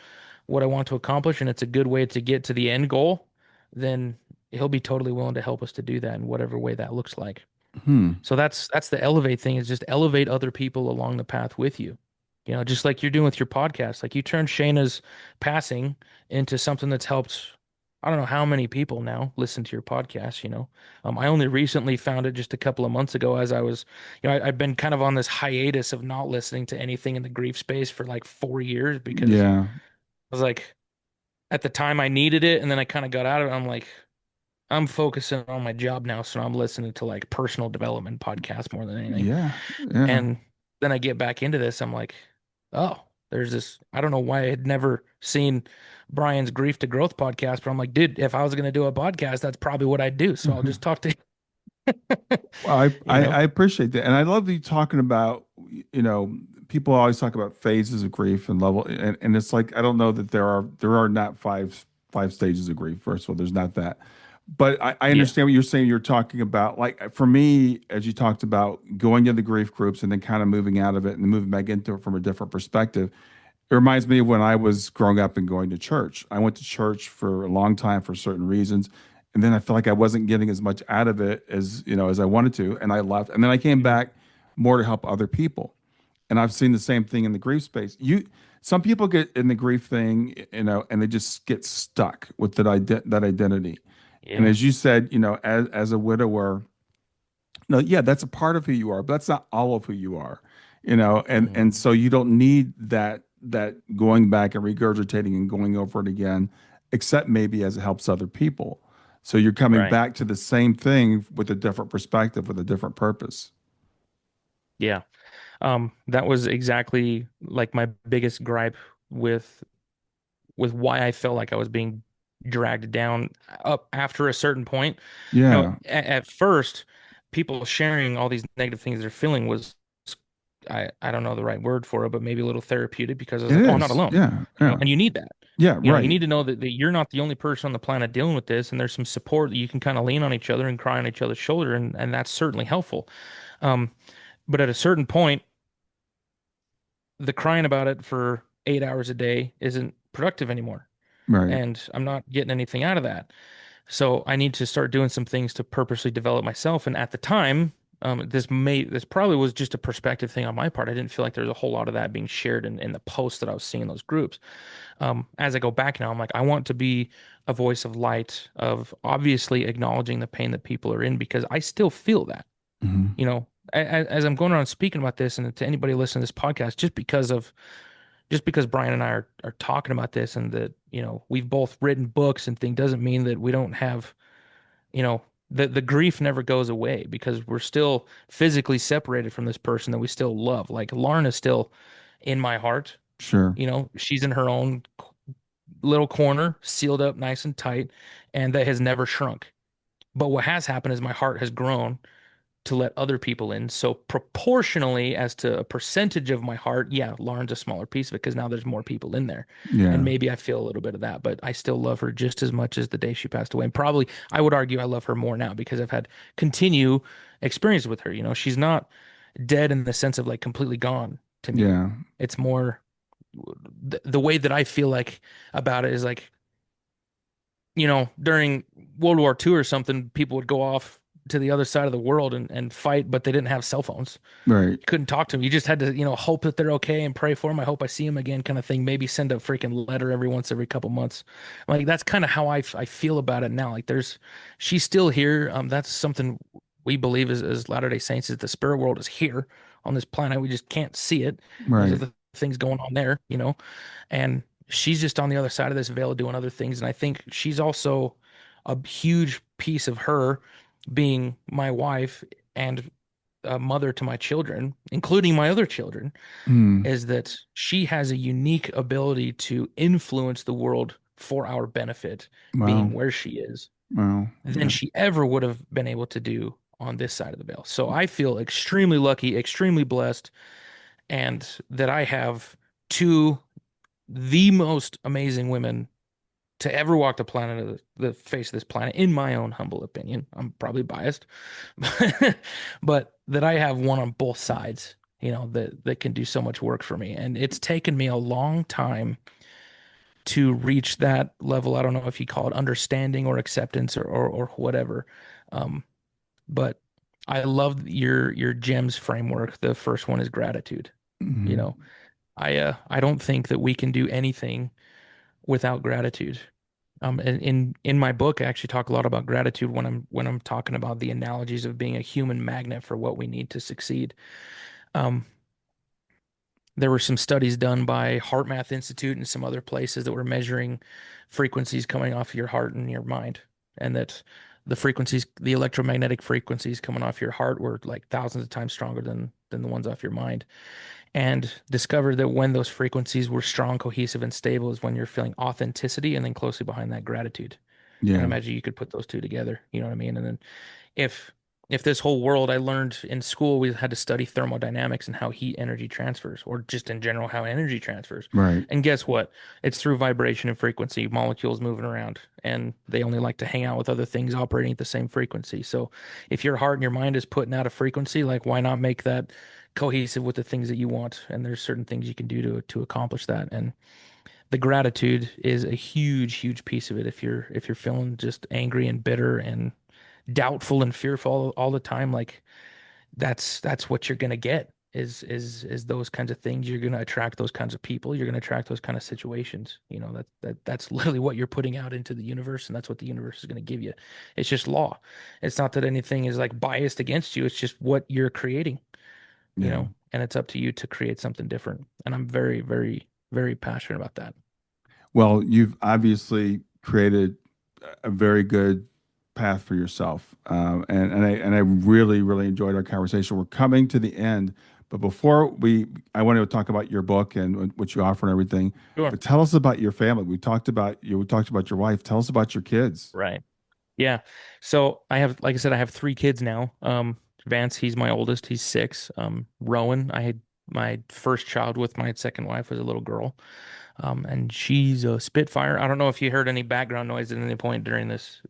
what I want to accomplish, and it's a good way to get to the end goal, then he'll be totally willing to help us to do that in whatever way that looks like. Hmm. So that's the elevate thing, is just elevate other people along the path with you. Just like you're doing with your podcast. Like, you turned Shayna's passing into something that's helped, I don't know how many people now listen to your podcast. I only recently found it just a couple of months ago, as I was, I've been kind of on this hiatus of not listening to anything in the grief space for like 4 years, because Yeah. I was like, at the time I needed it, and then I kind of got out of it. I'm like, I'm focusing on my job now, so I'm listening to like personal development podcasts more than anything. Yeah. Yeah. And then I get back into this. I'm like, oh, there's this. I don't know why I had never seen Brian's Grief to Growth podcast, but I'm like, dude, if I was going to do a podcast, that's probably what I'd do. So I'll just talk to Well, you, know? I appreciate that, and I love you talking about, you know, people always talk about phases of grief and level, and it's like I don't know that there are not five stages of grief. First of all, there's not that, but I Yeah. understand what you're saying. You're talking about, like, for me, as you talked about going to the grief groups and then kind of moving out of it and moving back into it from a different perspective. It reminds me of when I was growing up and going to church. I went to church for a long time for certain reasons. And then I felt like I wasn't getting as much out of it as, as I wanted to. And I left. And then I came Mhm. back more to help other people. And I've seen the same thing in the grief space. Some people get in the grief thing, and they just get stuck with that identity. And Yeah. as you said, as a widower, no, yeah, that's a part of who you are, but that's not all of who you are, and Mhm. so you don't need that going back and regurgitating and going over it again, except maybe as it helps other people. So you're coming Right. back to the same thing with a different perspective, with a different purpose. Yeah. That was exactly like my biggest gripe with why I felt like I was being dragged down up after a certain point. Yeah, At first, people sharing all these negative things they're feeling was, I don't know the right word for it, but maybe a little therapeutic, because I was it like, oh, I'm not is. alone. Yeah, yeah, And you need that. yeah. You Right. need to know that you're not the only person on the planet dealing with this, and there's some support that you can kind of lean on each other and cry on each other's shoulder, and that's certainly helpful. Um, but at a certain point, the crying about it for 8 hours a day isn't productive anymore, Right. and I'm not getting anything out of that. So I need to start doing some things to purposely develop myself. And at the time, this probably was just a perspective thing on my part. I didn't feel like there was a whole lot of that being shared in the posts that I was seeing in those groups. As I go back now, I'm like, I want to be a voice of light, of obviously acknowledging the pain that people are in, because I still feel that. Hmm. As I'm going around speaking about this, and to anybody listening to this podcast, just because Brian and I are talking about this, and that, we've both written books and thing, doesn't mean that we don't have, the grief never goes away, because we're still physically separated from this person that we still love. Like, Lauren is still in my heart. Sure. She's in her own little corner, sealed up nice and tight, and that has never shrunk. But what has happened is my heart has grown to let other people in. So proportionally, as to a percentage of my heart, yeah, Lauren's a smaller piece of it because now there's more people in there. And Yeah. maybe I feel a little bit of that, but I still love her just as much as the day she passed away. And probably I would argue I love her more now because I've had continue experience with her. She's not dead in the sense of like completely gone to me. Yeah. It's more the way that I feel like about it is like, during World War II or something, people would go off to the other side of the world and fight, but they didn't have cell phones. Right. You couldn't talk to them. You just had to, hope that they're okay and pray for them. I hope I see them again, kind of thing. Maybe send a freaking letter every couple months. Like that's kind of how I feel about it now. Like she's still here. That's something we believe as Latter-day Saints is the spirit world is here on this planet. We just can't see it. There's Right. other things going on there. And she's just on the other side of this veil doing other things. And I think she's also a huge piece of her being my wife and a mother to my children, including my other children, Mm. is that she has a unique ability to influence the world for our benefit, being Wow. where she is, Wow. than Yeah. she ever would have been able to do on this side of the veil. So I feel extremely lucky, extremely blessed, and that I have two the most amazing women to ever walk the face of this planet, in my own humble opinion. I'm probably biased, but that I have one on both sides, that can do so much work for me. And it's taken me a long time to reach that level. I don't know if you call it understanding or acceptance or whatever. Um, but I love your gems framework. The first one is gratitude. You Hmm. know, I don't think that we can do anything without gratitude. In my book, I actually talk a lot about gratitude when I'm talking about the analogies of being a human magnet for what we need to succeed. Um, there were some studies done by Heart Math Institute and some other places that were measuring frequencies coming off your heart and your mind, and that the electromagnetic frequencies coming off your heart were like thousands of times stronger than the ones off your mind, and discovered that when those frequencies were strong, cohesive, and stable is when you're feeling authenticity, and then closely behind that gratitude. And I Yeah. imagine you could put those two together. You know what I mean? And then if if this whole world I learned in school, we had to study thermodynamics and how heat energy transfers, or just in general how energy transfers. Right. And guess what? It's through vibration and frequency, molecules moving around, and they only like to hang out with other things operating at the same frequency. So if your heart and your mind is putting out a frequency, like why not make that cohesive with the things that you want? And there's certain things you can do to accomplish that. And the gratitude is a huge, huge piece of it. If you're feeling just angry and bitter and doubtful and fearful all the time, like that's what you're gonna get is those kinds of things. You're gonna attract those kinds of people. You're gonna attract those kind of situations. That's literally what you're putting out into the universe, and that's what the universe is gonna give you. It's just law. It's not that anything is like biased against you. It's just what you're creating, Yeah. and it's up to you to create something different. And I'm very, very, very passionate about that. Well, you've obviously created a very good path for yourself, and I really really enjoyed our conversation. We're coming to the end, but I want to talk about your book and what you offer and everything. Sure. But tell us about your family. We talked about you. We talked about your wife. Tell us about your kids. Right. Yeah. So I have, like I said, I have three kids now. Vance, he's my oldest. He's 6. Rowan, I had my first child with my second wife was a little girl. And she's a Spitfire. I don't know if you heard any background noise at any point during this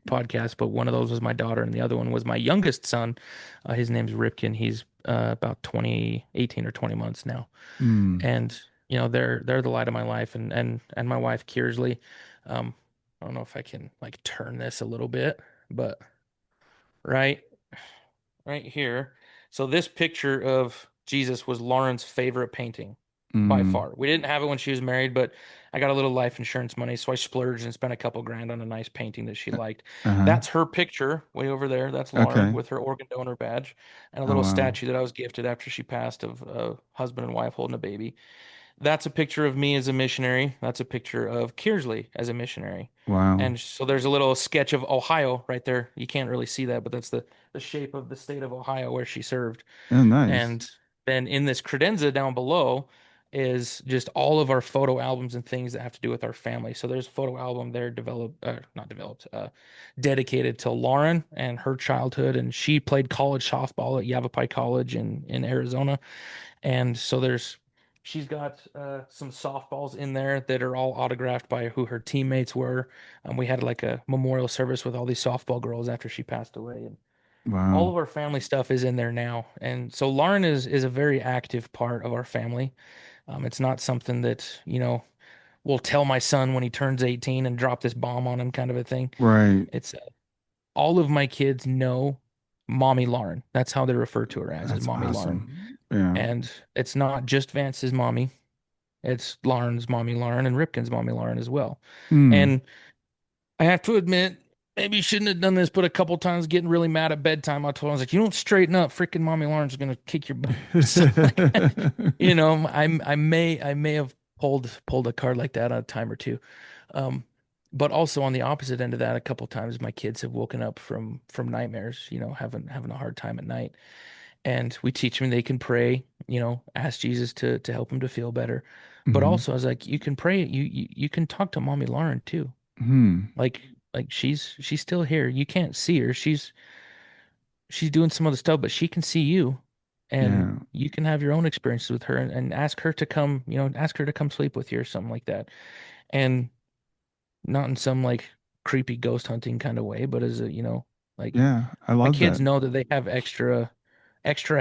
podcast, but one of those was my daughter, and the other one was my youngest son. His name's Ripkin. He's about 18 or 20 months now, Mm. and they're the light of my life, and my wife Kearsley. Um, I don't know if I can like turn this a little bit, but right right here. So this picture of Jesus was Lauren's favorite painting by Mm. far. We didn't have it when she was married, but I got a little life insurance money, so I splurged and spent a couple grand on a nice painting that she liked. Uh-huh. That's her picture way over there. That's Lauren Okay. with her organ donor badge and a Oh little wow. statue that I was gifted after she passed of a husband and wife holding a baby. That's a picture of me as a missionary. That's a picture of Kearsley as a missionary. Wow. And so there's a little sketch of Ohio right there. You can't really see that, but that's the shape of the state of Ohio where she served. Oh, nice. And then in this credenza down below is just all of our photo albums and things that have to do with our family. So there's a photo album there not developed, dedicated to Lauren and her childhood. And she played college softball at Yavapai College in Arizona. And so she's got some softballs in there that are all autographed by who her teammates were. We had like a memorial service with all these softball girls after she passed away. And all Wow. of our family stuff is in there now. And so Lauren is a very active part of our family. It's not something that, will tell my son when he turns 18 and drop this bomb on him kind of a thing. Right. It's all of my kids know Mommy Lauren. That's how they refer to her as, is That's Mommy Lauren. awesome. Yeah. And it's not just Vance's mommy. It's Lauren's Mommy Lauren and Ripken's Mommy Lauren as well. Hmm. And I have to admit, maybe you shouldn't have done this, but a couple times getting really mad at bedtime, I told him, I was like, you don't straighten up, freaking Mommy Lauren's gonna kick your butt. So like, I may have pulled a card like that on a time or two. Um, but also on the opposite end of that, a couple times my kids have woken up from nightmares, having a hard time at night. And we teach them they can pray, ask Jesus to help them to feel better. But Hmm. also I was like, you can pray, you can talk to Mommy Lauren too. Hmm. Like she's still here. You can't see her. She's doing some other stuff, but she can see you. And Yeah. you can have your own experiences with her and ask her to come, ask her to come sleep with you or something like that. And not in some like creepy ghost hunting kind of way, but as a, like Yeah. I my love kids that. know that they have extra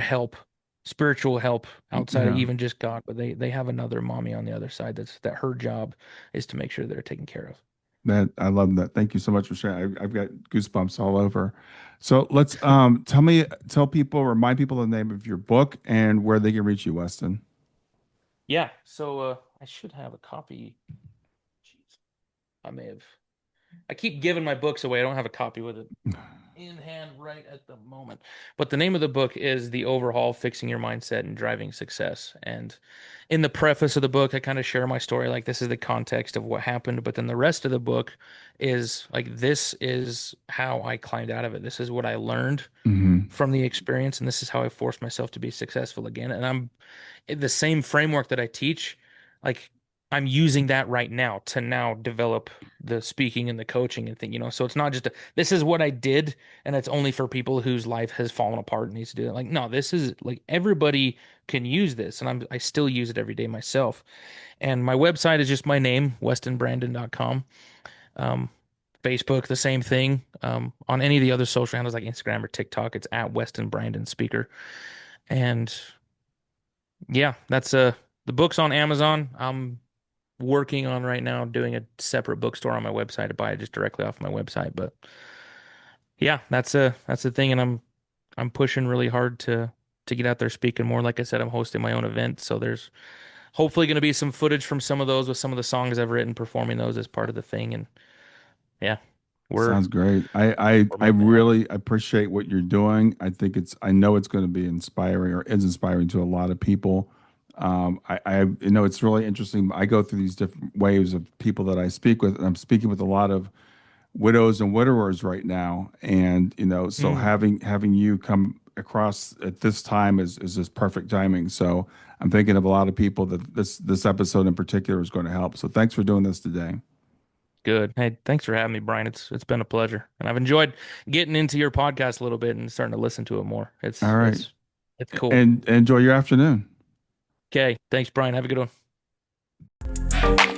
help, spiritual help outside of Yeah. even just God, but they have another mommy on the other side that her job is to make sure they're taken care of. That I love that. Thank you so much for sharing. I've got goosebumps all over. So let's tell people, remind people the name of your book and where they can reach you, Weston. Yeah, so I should have a copy. Jeez, I may have. I keep giving my books away. I don't have a copy with it in hand right at the moment. But the name of the book is The Overhaul: Fixing Your Mindset and Driving Success. And in the preface of the book, I kind of share my story like this is the context of what happened, but then the rest of the book is like this is how I climbed out of it. This is what I learned Hmm. from the experience and this is how I forced myself to be successful again. And I'm the same framework that I teach, like I'm using that right now to now develop the speaking and the coaching and thing. So it's not just this is what I did and it's only for people whose life has fallen apart and needs to do it. Like, no, this is like everybody can use this and I still use it every day myself. And my website is just my name, westonbrandon.com. Um, Facebook, the same thing. On any of the other social handles like Instagram or TikTok, it's at Weston Brandon Speaker. And yeah, that's the book's on Amazon. I'm working on right now doing a separate bookstore on my website to buy it just directly off my website. But yeah, that's the thing, and I'm pushing really hard to get out there speaking more. Like I said, I'm hosting my own event, so there's hopefully going to be some footage from some of those with some of the songs I've written, performing those as part of the thing. And yeah, we're Sounds great. I making it happen. really appreciate what you're doing. I know it's going to be inspiring or is inspiring to a lot of people. I know it's really interesting. I go through these different waves of people that I speak with, and I'm speaking with a lot of widows and widowers right now. And so Mm, having you come across at this time is just perfect timing. So I'm thinking of a lot of people that this episode in particular is going to help. So thanks for doing this today. good. Hey, thanks for having me, Brian. It's been a pleasure, and I've enjoyed getting into your podcast a little bit and starting to listen to it more. All It's right, it's it's cool. and enjoy your afternoon. Okay, thanks, Brian. Have a good one.